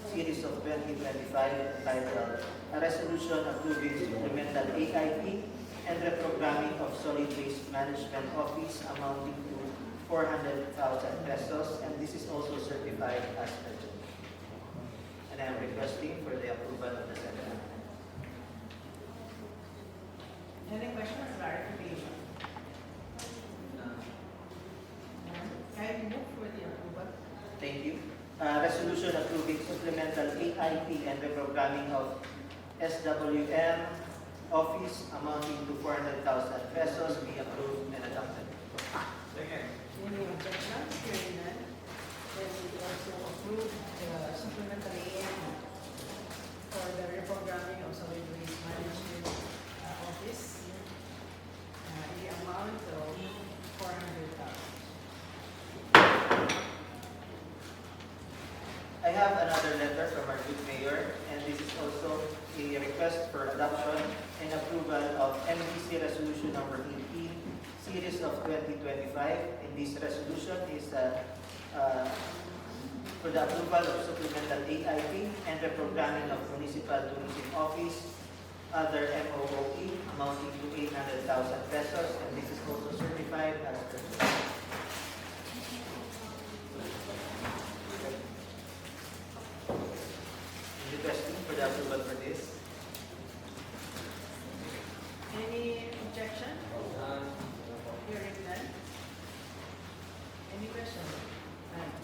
series of 2025, entitled "A Resolution Approving Supplemental AIP and Reprogramming of Solid Waste Management Office amounting to 400,000 pesos, and this is also certified as urgent. And I am requesting for the approval of the second amendment. Any question or clarification? Kindly move for the approval. Thank you. Resolution approving supplemental AIP and reprogramming of SWM office amounting to 400,000 pesos be approved and adopted. Any objections? Hearing none. Then we also approve the supplementary aid for the reprogramming of solid waste management office in the amount of 400,000. I have another letter from our good mayor, and this is also a request for adoption and approval of MDC Resolution Number 18, Series of 2025. And this resolution is for the approval of supplemental AIP and reprogramming of Municipal Tourism Office, other MOOE amounting to 800,000 pesos, and this is also certified as urgent. Requesting for the approval for this. Any objection? Hearing none. Any question? None.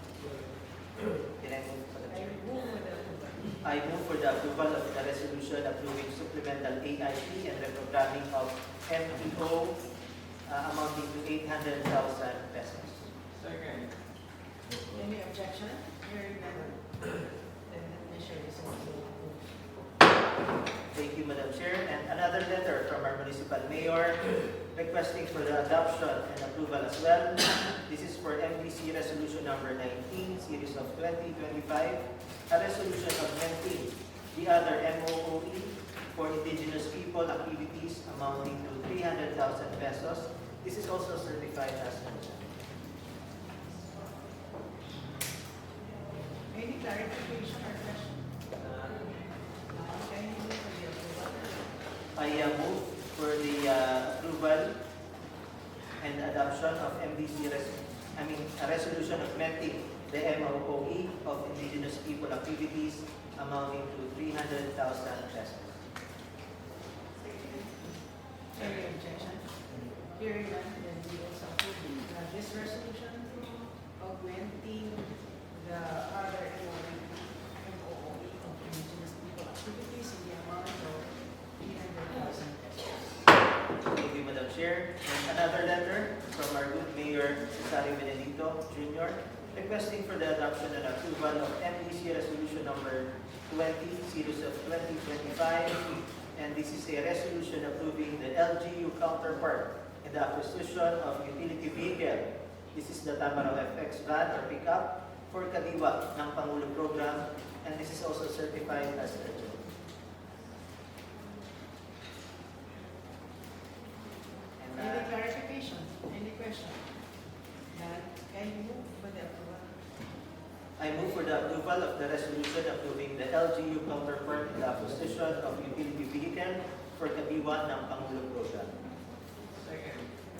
Can I move for the I move for the approval. I move for the approval of the resolution approving supplemental AIP and reprogramming of MPO amounting to 800,000 pesos. Any objection? Hearing none. Then the measure is also approved. Thank you, Madam Chair. And another letter from our municipal mayor requesting for the adoption and approval as well. This is for MDC Resolution Number 19, Series of 2025, a resolution augmenting the other MOOE for indigenous people activities amounting to 300,000 pesos. This is also certified as urgent. Any clarification or question? Can you move for the approval? I move for the approval and adoption of a resolution augmenting the MOOE of indigenous people activities amounting to 300,000 pesos. Any objection? Hearing none, then we also approve this resolution augmenting the other MOOE of indigenous people activities in the amount of 300,000 pesos. Thank you, Madam Chair. And another letter from our good mayor, Cesario Benedito Jr., requesting for the adoption and approval of MDC Resolution Number 20, Series of 2025. And this is a resolution approving the LGU counterpart in the acquisition of utility vehicle. This is the Tamaraw FX van or pickup for Kadiwa ng Pangulo Program, and this is also certified as urgent. And, Any clarification? Any question? None. Can you move for the approval? I move for the approval of the resolution approving the LGU counterpart in the acquisition of utility vehicle for Kadiwa ng Pangulo Program.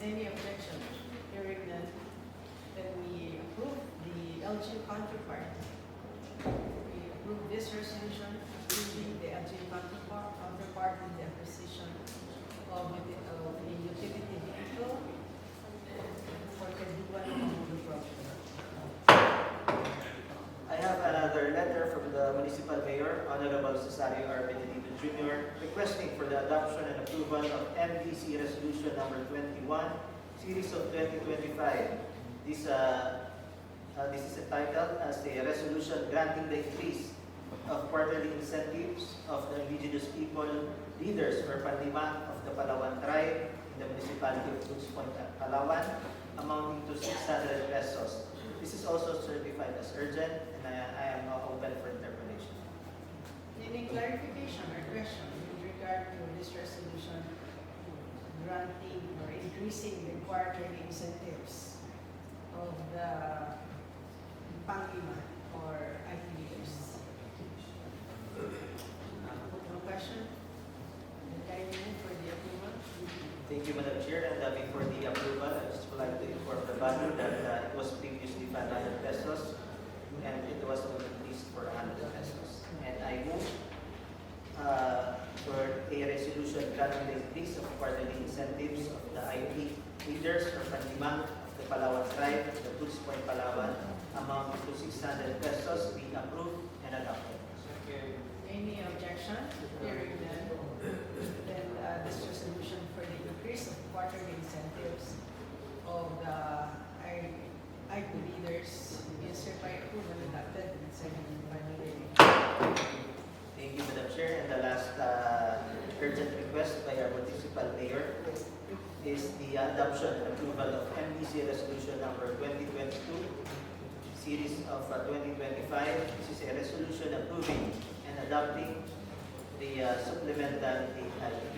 Any objection? Hearing none, then we approve the LGU counterpart. We approve this resolution approving the LGU counterpart in the acquisition of a utility vehicle for Kadiwa ng Pangulo Program. I have another letter from the Municipal Mayor, Honorable Cesario R. Benedito Jr., requesting for the adoption and approval of MDC Resolution Number 21, Series of 2025. This is entitled as a resolution granting the increase of quarterly incentives of the indigenous people leaders for Pandiman of the Palawan tribe in the municipality of Cruz Point, Palawan, amounting to 600 pesos. This is also certified as urgent, and I am now open for interpretation. Any clarification or question with regard to this resolution granting or increasing the quarterly incentives of the Pangliman or IT leaders? No question? Then can you move for the approval? Thank you, Madam Chair, and before the approval, I just would like to inform the body that it was previously 500 pesos, and it was increased for 100 pesos. And I move for a resolution granting the increase of quarterly incentives of the IT leaders for Panlimang of the Palawan tribe, the Cruz Point, Palawan, amounting to 600 pesos, be approved and adopted. Any objection? Hearing none, then resolution for the increase of quarterly incentives of the IPO leaders is hereby approved and adopted in second and final reading. Thank you, Madam Chair. And the last urgent request by our municipal mayor is the adoption and approval of MDC Resolution number 2022, series of 2025. This is a resolution approving and adopting the supplemental AIP.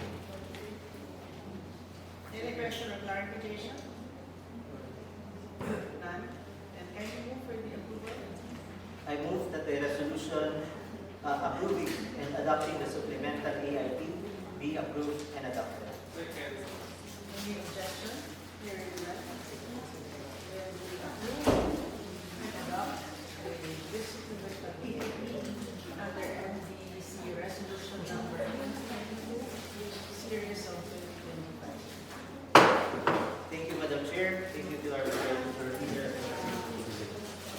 Any question or clarification? None? And can you move for the approval? I move that the resolution approving and adopting the supplemental AIP be approved and adopted. Any objection? Hearing none. Then we approve and adopt this supplemental AIP under MDC resolution number 22, series of 2025. Thank you, Madam Chair. Thank you to our leader.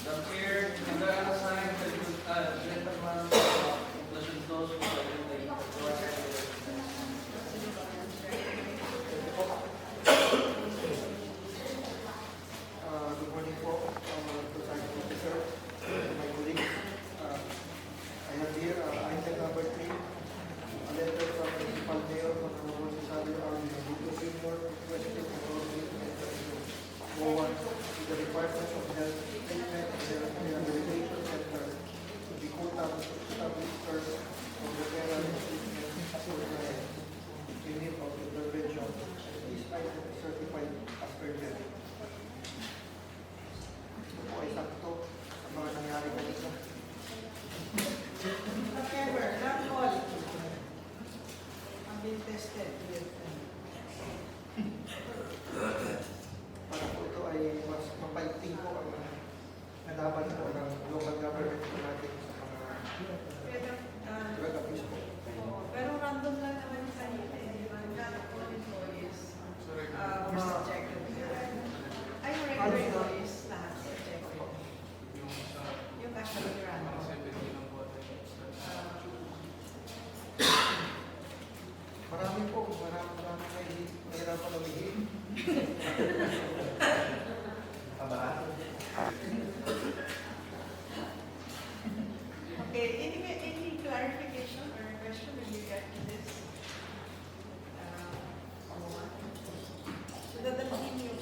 Madam Chair, and the assigned gentleman, conclusion close with the Good morning po, presiding officer, my colleagues. I have here item number 3, a letter from the municipal mayor from the Rosario Army Jr. requesting approval forward to the Department of Health Treatment and Rehabilitation Center to be established first of the federal treatment unit of intervention. This item is certified as urgent. Ito po ay sakto sa mga nangyari kanina. However, not all have been tested with Para po ito ay mas mapaigting po ang nalaban po ng local government po natin sa mga pero, drug abuse po. pero random lang naman yung kanina eh, di ba? Not all employees were subjected to that. Ay, yung regular employees lahat subjected. Yung actually random. Marami po, marami kayo nahirapan umihin. Okay, any clarification or question when you get to this? So dadalhin yung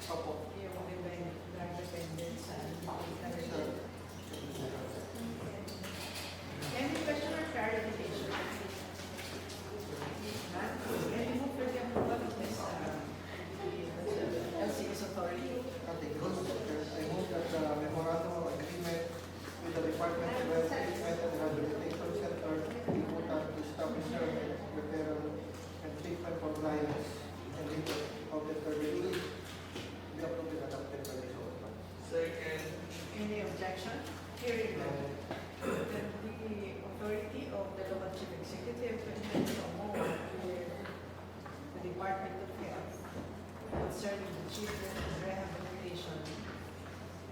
Opo. drug dependence sa Any question or clarification? None? Can you move for the approval of this LCS authority? I hope that the memorandum of agreement with the Department of Health Treatment and Rehabilitation Center be put out to establish referral and treatment for clients and legal of the terminally be approved and adopted by this order. second. Any objection? Hearing none. Then the authority of the local chief executive can promote the Department of Health concerning the treatment and rehabilitation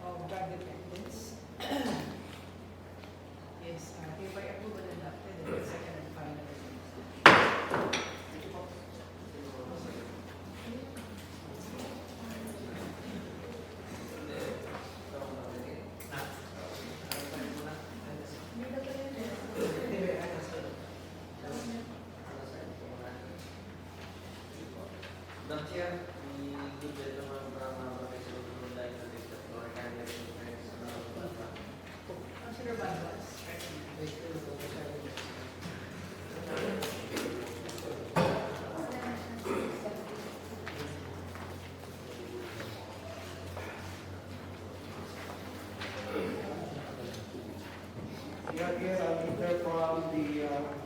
of drug dependence. Yes, hereby approval and adopted in the second and final reading. Thank you po. Madam Chair, the good gentleman from Professor Brunei to take the floor and the Councilor Balbas. Thank you, Mr. President. We have here a letter from the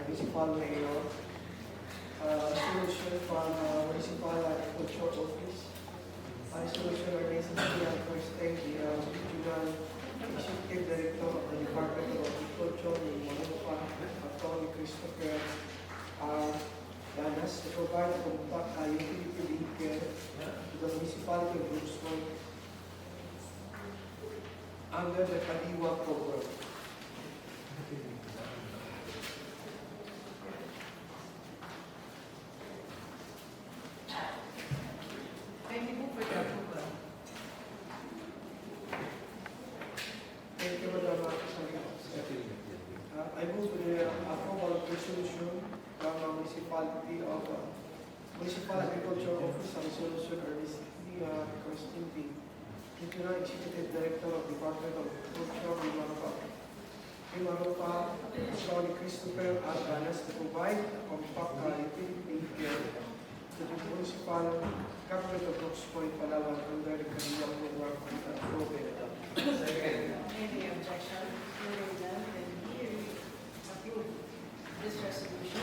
municipal mayor, solution from municipal agriculture office. Solution remains in the first aid, the regional executive director of the Department of Agriculture, the Monupa, Attorney Christopher Danas, to provide a utility lead care to the municipality of Brooksville under the Kadiwa program. of Municipal Agriculture Office, ang resolution are requesting the Regional Executive Director of Department of Agriculture, Mimaropa, Tony Christopher Arganas, to provide a compact utility care to the municipal government of Brooks Point, Palawan, under the Kaniyang program and program. Second. Any objection? Hearing none, then here approve this resolution.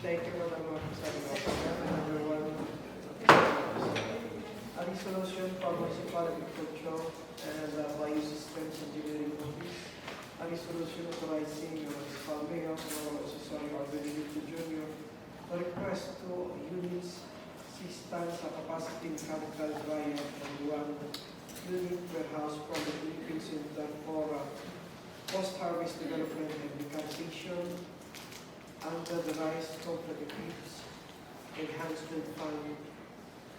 Thank you, Madam Secretary. Number one, a resolution from Municipal Agriculture and Biosystems Engineering Office. A resolution authorizing Municipal Mayor or Assessor Benedicto Jr. to request 2 units, 6 tons of capacity mechanical dryer and 1 unit warehouse from the Philippine Center for post-harvest development and mechanization under the Rice Cooperatives Enhancement Fund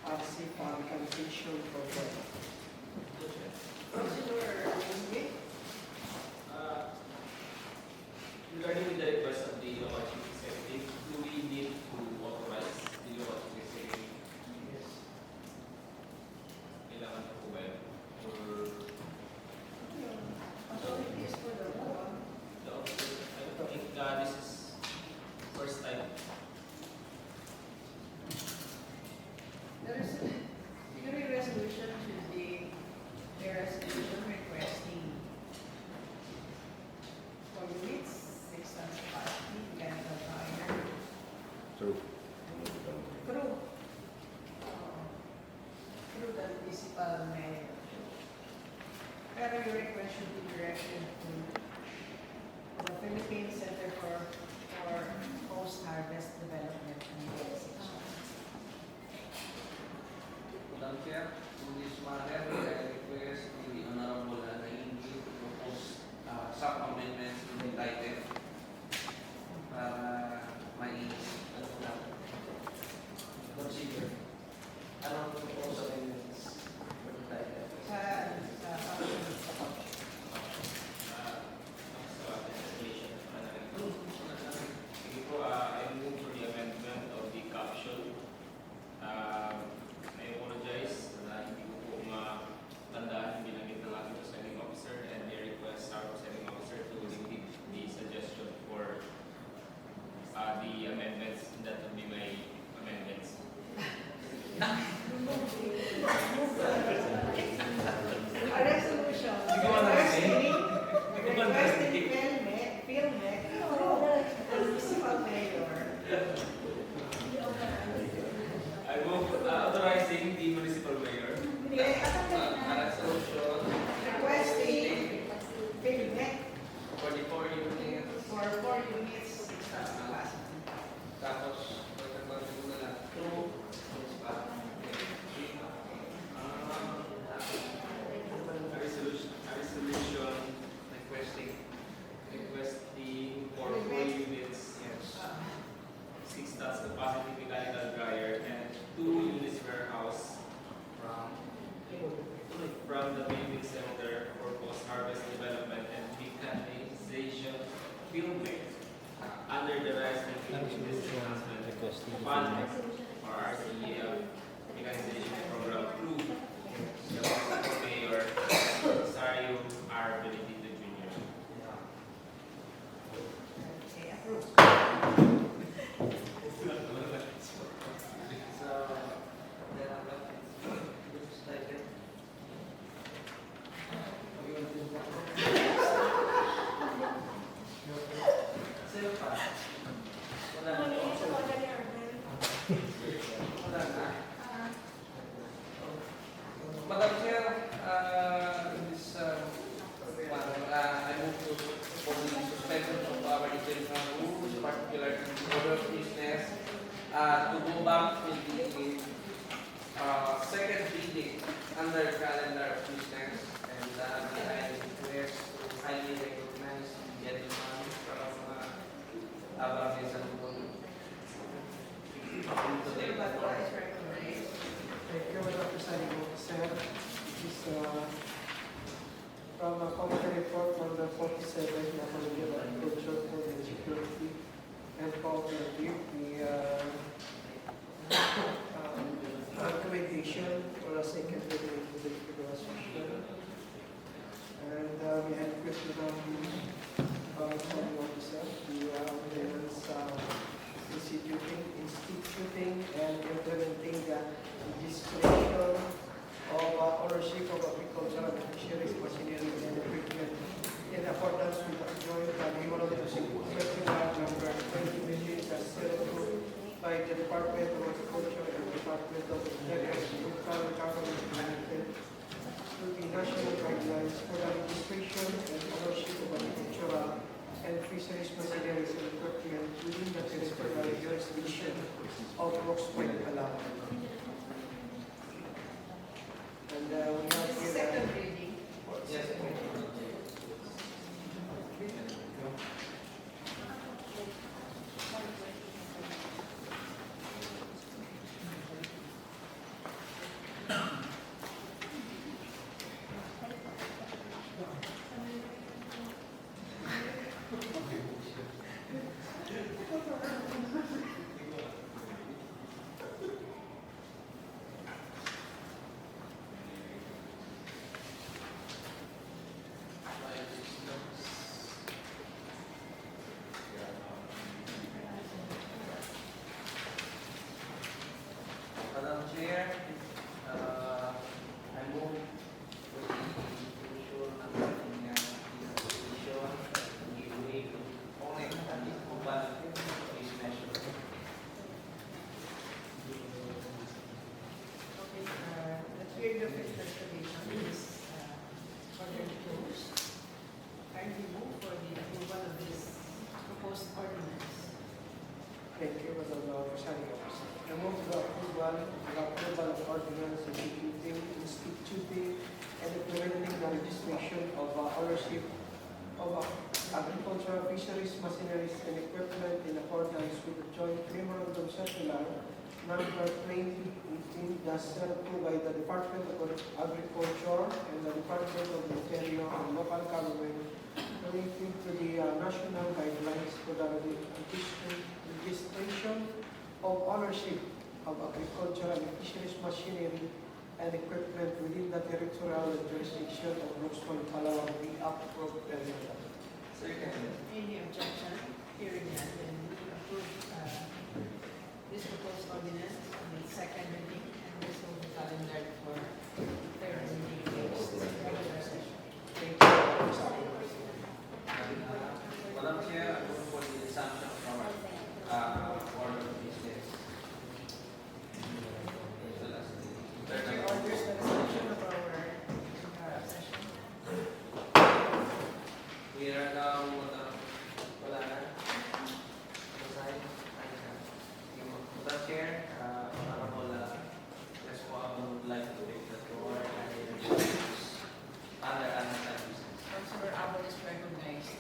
RCFA Mechanization Program. Councilor Smith? Regarding with the request of the Chief Executive, do we need to authorize the Chief Executive? Yes. Kailangan na po ba yun? Or Authorities for the law. the officer? I think this is first time. Your resolution should be a resolution requesting 4 units, 6 tons of capacity, mechanical dryer, True. through the municipal mayor. Pero your request should be directed to the Philippine Center for Post-Harvest Development and Mechanization. Madam Chair, in this matter, I request the Honorable Naingi to propose some amendments to the title para may consider. Anong propose amendments for the title? Sa Sige po, I move for the amendment of the caption. I apologize na hindi ko po matandaan binanggit ng ating presiding officer, and I request our presiding officer to repeat the suggestion for the amendments. That would be my amendments. a resolution requesting PhilMec and municipal mayor. I move authorizing the municipal mayor Resolution Requesting PhilMec for the 4 units. for 4 units, 6 tons of capacity. Tapos, pagkakabalik ko na lang, 2 municipal. a resolution requesting for 4 units, 6 tons capacity mechanical dryer, and 2 units warehouse from the Philippine Center for Post-Harvest Development and Mechanization Philmec under the Rice and Philippine District Enhancement Fund or RCEF Mechanization Program through the Municipal Mayor Sario R. Benedicto Jr. Okay, approved. Madam Chair, in this one, I move to for the suspension of our internal rules, particularly the order of business, to go back to the second reading under calendar of business, and I request to highly recognize the gentleman from Abamis and Councilor Badua is recognized. Thank you, Madam Presiding Officer. This is from a committee report number 47, National Agriculture Food and Security and cooperative, the recommendation for a second reading to the resolution. And we had question on zoning officer, the ordinance instituting and implementing the registration of ownership of agricultural and fisheries machinery and equipment in accordance with the joint memorandum circular number 20/02 by the Department of Agriculture and Department of Local Government Limited to the national guidelines for the registration and ownership of agricultural and fisheries machineries and equipment within the territorial jurisdiction of Rox Point, Palawan. And we have here. Second reading. Yes. Madam Chair, I move for the inclusion ng ating resolution and give way to the opponent and the approval of this measure. Okay, the period of investigation is ordered closed. Kindly move for the approval of this proposed ordinance. Thank you, Madam Presiding Officer. I move the approval of ordinance instituting and implementing the registration of ownership of agricultural fisheries, machineries, and equipment in accordance with the joint memorandum circular number 2018/02 by the Department of Agriculture and the Department of the Interior and Local Government relating to the national guidelines for the registration of ownership of agricultural and fisheries machinery and equipment within the territorial jurisdiction of Rox Point, Palawan, be approved. Any objection? Hearing none, then we approve this proposed ordinance on the second reading, and this will be calendared for third reading next regular session. Thank you. Madam Chair, I move for the assumption of our order of business. Chair orders the resolution of our session. We are now, wala na. Basahin. Madam Chair, Honorable, yes po, I would like to take the floor and introduce other unsaid business. Councilor Abel is recognized.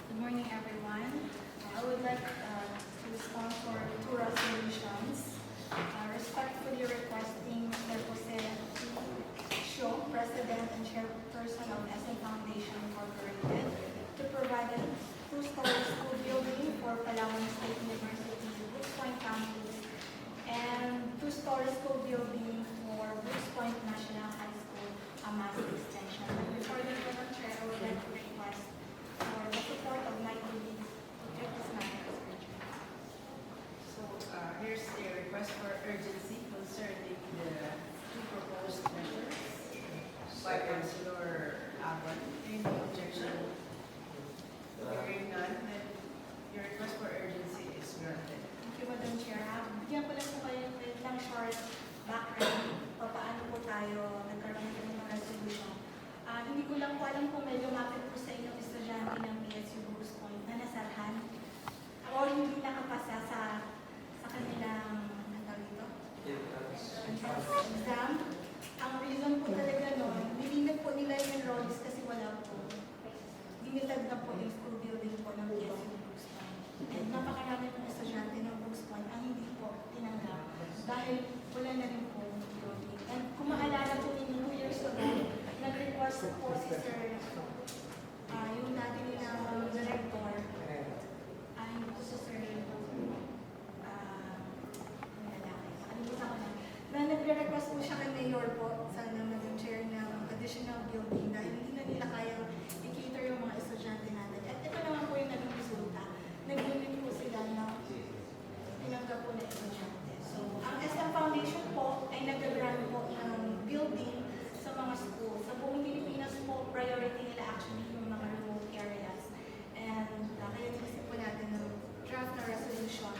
Good morning, everyone. I would like to respond for two resolutions. Respectfully requesting Mr. Jose Show, President and Chairperson of SM Foundation Incorporated, to provide a two-story school building for Palawan State University, Brooks Point Campus, and two-story school building for Brooks Point National High School, a mass extension. Before the Madam Chair, I would like to request for the support of my colleagues to take this matter as urgent. So here's a request for urgency concerning the two proposed measures by Councilor Abel. Any objection? Hearing none, then your request for urgency is granted. Thank you, Madam Chair. Bigyan ko lang po kayo ng ilang short background o paano po tayo nagkaroon ng resolution. Hindi ko lang po alam kung may lumapit po sa inyong estudyante ng PSU Brooks Point na nasarhan o hindi nakapasa sa kanilang exam. Ang reason po talaga nun, nilinag po nila yung enrollees kasi wala po. Dinitag na po yung school building po ng PSU Brooks Point. And napakarami ng estudyante ng Brooks Point ang hindi po tinanggap dahil wala na rin po yung building. And kung maalala po ninyo 2 years ago, nag-request po si Sir, yung dati nilang director, po siya kay Mayor po, sana Madam Chair, ng additional building dahil hindi na nila kayang i-cater yung mga estudyante natin. At ito naman po yung naging resulta. Nag-unit po sila na tinanggap po na estudyante. So, ang SM Foundation po ay nag-grant po ng building sa mga school. Sa buong Pilipinas po, priority nila actually yung mga remote areas. And kaya naisip po natin ng draft na resolution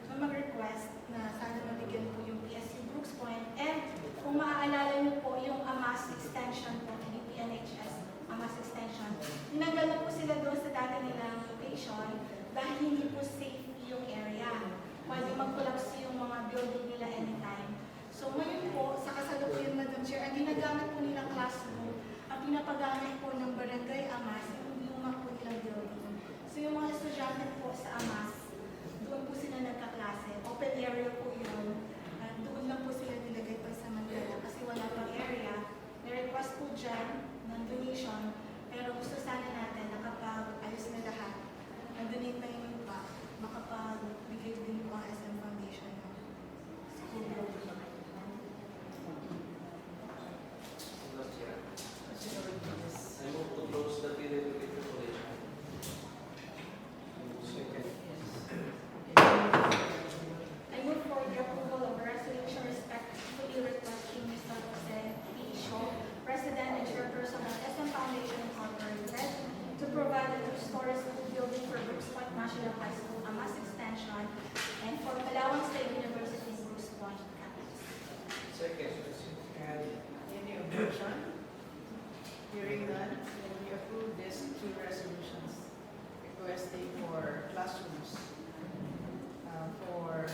na mag-request na sana mabigyan po yung PSU Brooks Point. And kung maaalala niyo po yung AMAS extension po, hindi PNHS, AMAS extension, tinanggal na po sila doon sa dati nilang location dahil hindi po safe yung area. Pwede mag-collapse yung mga building nila anytime. So ngayon po, sa kasalukuyan, Madam Chair, ang ginagamit po nilang classroom, ang pinapagamit po ng barangay AMAS, yung luma po nilang building. So yung mga estudyante po sa AMAS, doon po sila nagkaklase. Open area po yun. At doon lang po sila nilagay pansamantala kasi wala pang area. May-request po dyan ng donation, pero gusto sana natin na kapag ayos na lahat, na-donate na yung iba, makapagbigay din po ang SM Foundation ng school building. I move to close the period of interpolation. I move for the approval of resolution respectfully requesting Mr. Jose P. Shaw, President and Chairperson of SM Foundation Incorporated, to provide a two-story school building for Brooks Point National High School, AMAS Extension, and for Palawan State University's Brooks Point campus. Second. And any objection? Hearing none, then we approve these two resolutions requesting for classrooms for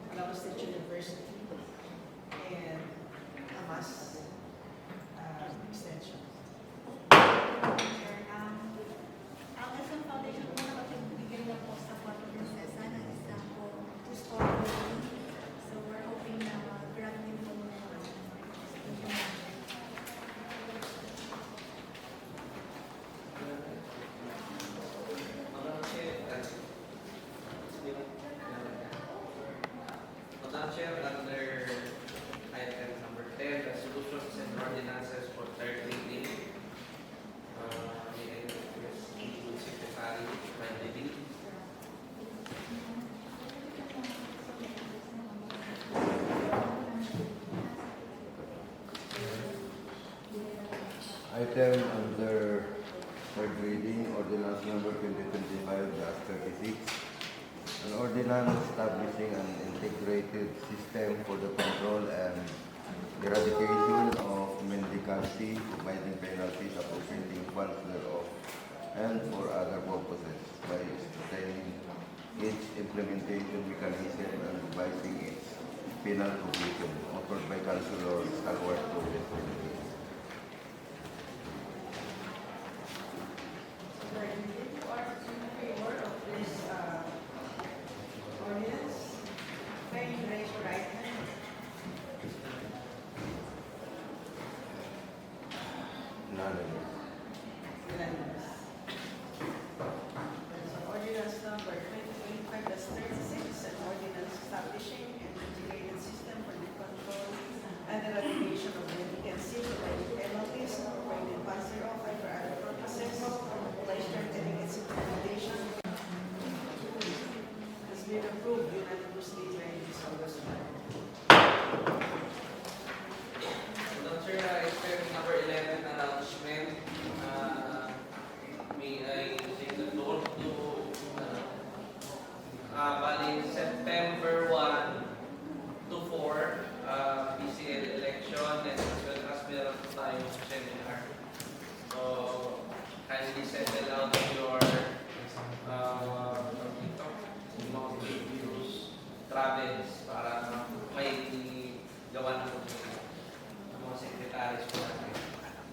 Palawan State University and AMAS extension. Sir, ang SM Foundation po nakapagbigay na po sa Puerto Princesa ng isa po two-story building. So we're hoping na grant din po ng Madam Chair, under item number 10, resolutions and ordinances for third reading. May I request the Secretary to kindly read. Item under third reading, ordinance number 2025-36. An ordinance establishing an integrated system for the control and eradication of mendicancy, providing penalties, appropriating funds thereof, and for other purposes by sustaining its implementation mechanism and revising its penal provision, offered by Councilor Calvert Torres. Who are in favor of this ordinance? Can you raise your right hand? Unanimous. Unanimous. So ordinance number 2025-36, an ordinance establishing an integrated system for the control and eradication of mendicancy, providing penalties, providing funds thereof, and for other purposes, by strengthening its implementation, has been approved unanimously by this August. Madam Chair, item number 11, announcement. May I take the floor to bali September 1 to 4, PCL election, and as well as meron tayong seminar. So, kindly settle out your mga videos, travels, para may gawa na po ng mga secretaries po natin.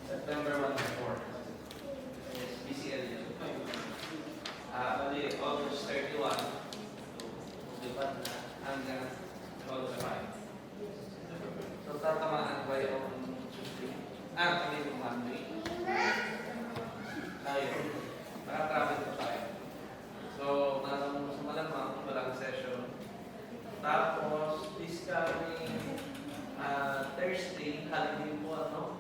September 1 to 4. Yes, PCL yun. Bali, August 31 lipat na hanggang August 5. So, tatamaan ba yung kami yung Monday? Ayun. Nakatravel po tayo. So, malamang walang session. Tapos, this coming Thursday, state holiday po, ano?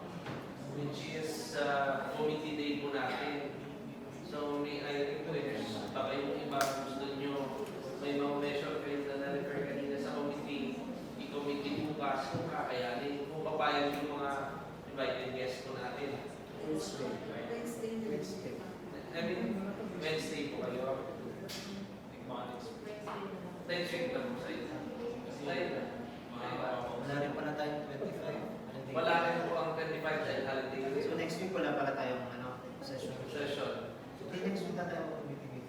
Which is committee day po natin. So may I request, baka yung iba gusto nyo, may mga measure kayo na na-refer kanina sa committee, i-committee bukas kung kakayanin, kung papayag yung mga invited guests po natin. Wednesday. I mean, Wednesday po kayo. Next week lang po sa inyo. Wala rin pala tayong 25. Wala rin po ang 25 dahil holiday. So next week wala pala tayong session. Session. Hindi next week na tayo mag-meeting.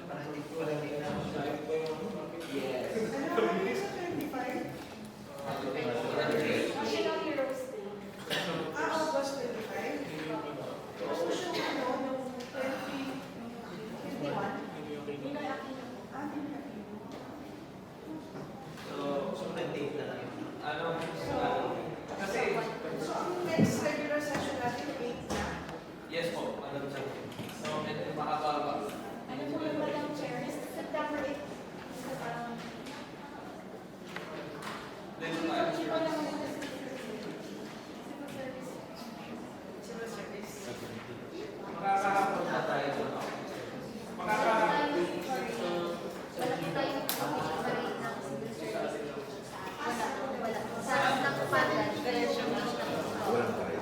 Para hindi na. Yes. Ano sa 25? National Heroes Day. August 25? Gusto siya nung 2021? Ninoy Aquino po. So, 28 na lang yun. kasi, So, ang next regular session natin, 8 na. yes po, alam sa so, medyo mahaba. Ano po yung Madam Chair? September 8. Isa parang... Then, Hindi ko lang muna sa civil service. Civil service. makakahapon na tayo. Makakahapon. Malaki tayong committee pa rin ng civil service. Wala. Sa ng panel. Walang tayo.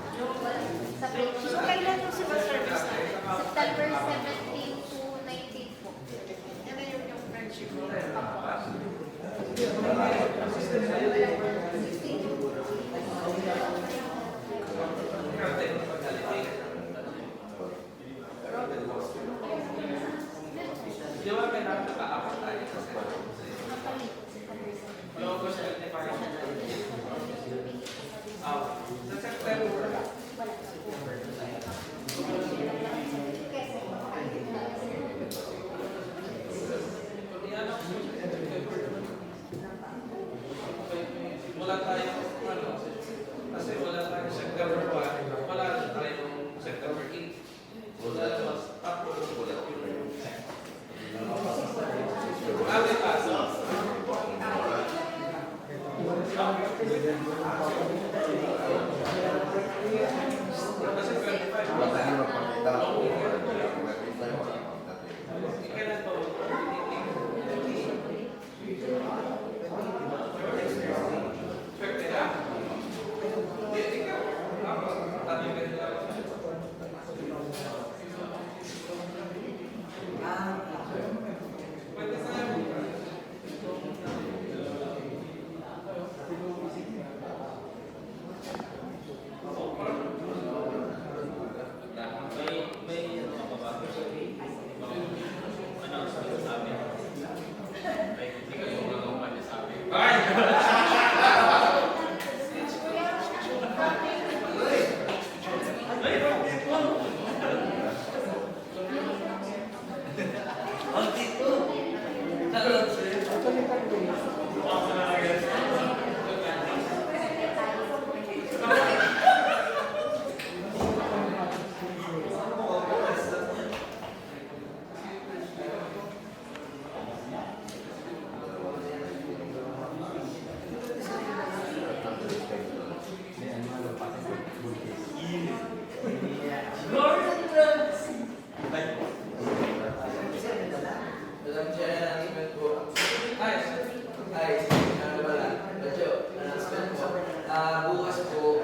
Sa break. So, kailan yung civil service natin? September 17 to 19 po. Yan na yung friendship mo. Di ba may nakakaapat tayo sa August 25. Sa September. Wala tayong ano, kasi wala tayong September 1, wala tayong September 8. Wala mas tapos wala yung Ate Paso. Kasi 25. Wala tayo magpakita. Magpakita yung mga pagdating. Kailan ba? Swerte ka. Hindi, ikaw. Ako, tabi ka nila. Pwede sa May ano ka ba? Announcement sa amin. Like, hindi kayo magagawa sa amin. Madam Chair, announcement po. Announcement po. Bukas po,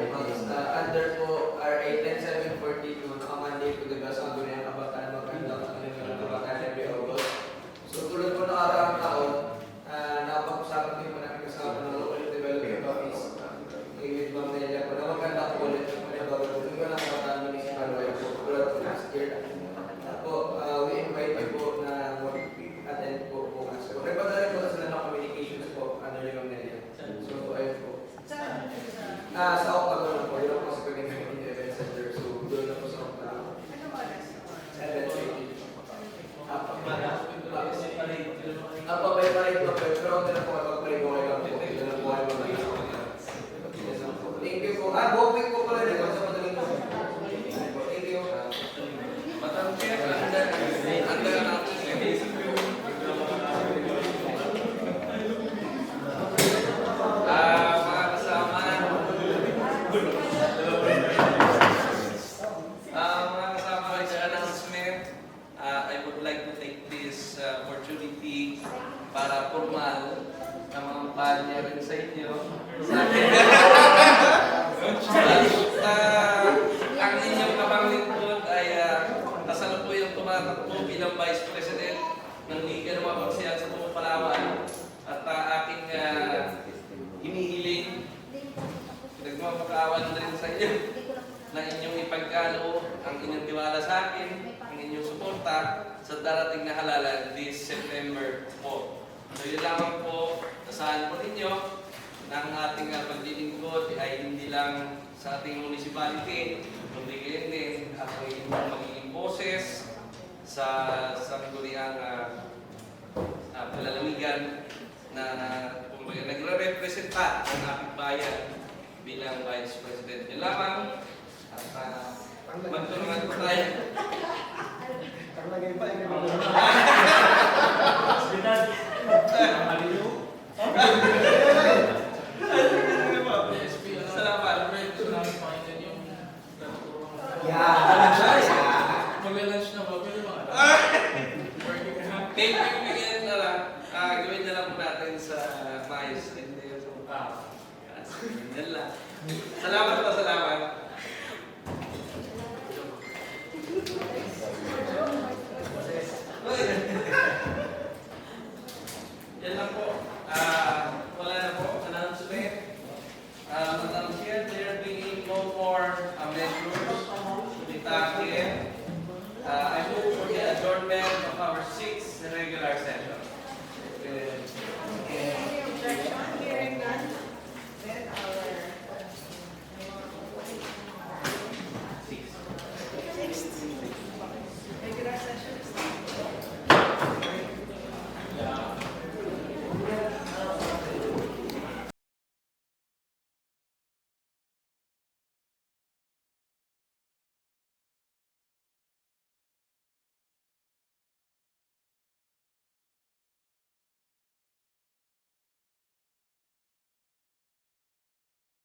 under po RA 10742, nakamanday po diba sa Aguniang Kabataan Magandang Kanilang Kabataan every August. So tulad po nakaraang taon, nakapag-usapan din po namin kasama ng Local Development Office. With Ma'am Nelia po, na maganda po ulit yung panabago. Hindi ko lang kabataan municipal wide po, tulad po last year. Po, we invite you po na mag-attend po bukas. So, prepare po sila ng communications po, ano yung Nelia. So, ayun po. Sa Octagon po, yun po sa Community Event Center. So, doon na po sa Octagon. Ano oras? 7:30. May parade po, pero hindi na po kapag-parade ko kayo lang po. Hindi na po kayo mag-parade. Thank you po. Buong week po pala rin. Sa madaling po. Thank you. Madam Chair, under announcement. Mga kasama, formal na mga panya rin sa inyo. Ang inyong kapanglingkod ay kasalukuyang tumatakbo bilang Vice President ng Liga ng mga Konsehan sa buong Palawan at aking hinihiling, nagmamakawan rin sa inyo na inyong ipagkaloob ang inyong tiwala sa akin, ang inyong suporta sa darating na halalan this September po. So yun lamang po, asahan po ninyo na ang ating paglilingkod ay hindi lang sa ating municipality, kundi gayon din ako yung magiging boses sa sangguniang palalamigan na kumbaga nagre-representa ang aking bayan bilang Vice President. Yun lamang at magtulungan po tayo. Karlagay pa yung Salamat. Mag-lunch na ba? Pwede ba? Thank you again na lang. Gawin na lang po natin sa mais. Yan lang. Salamat po, salamat. Yan lang po.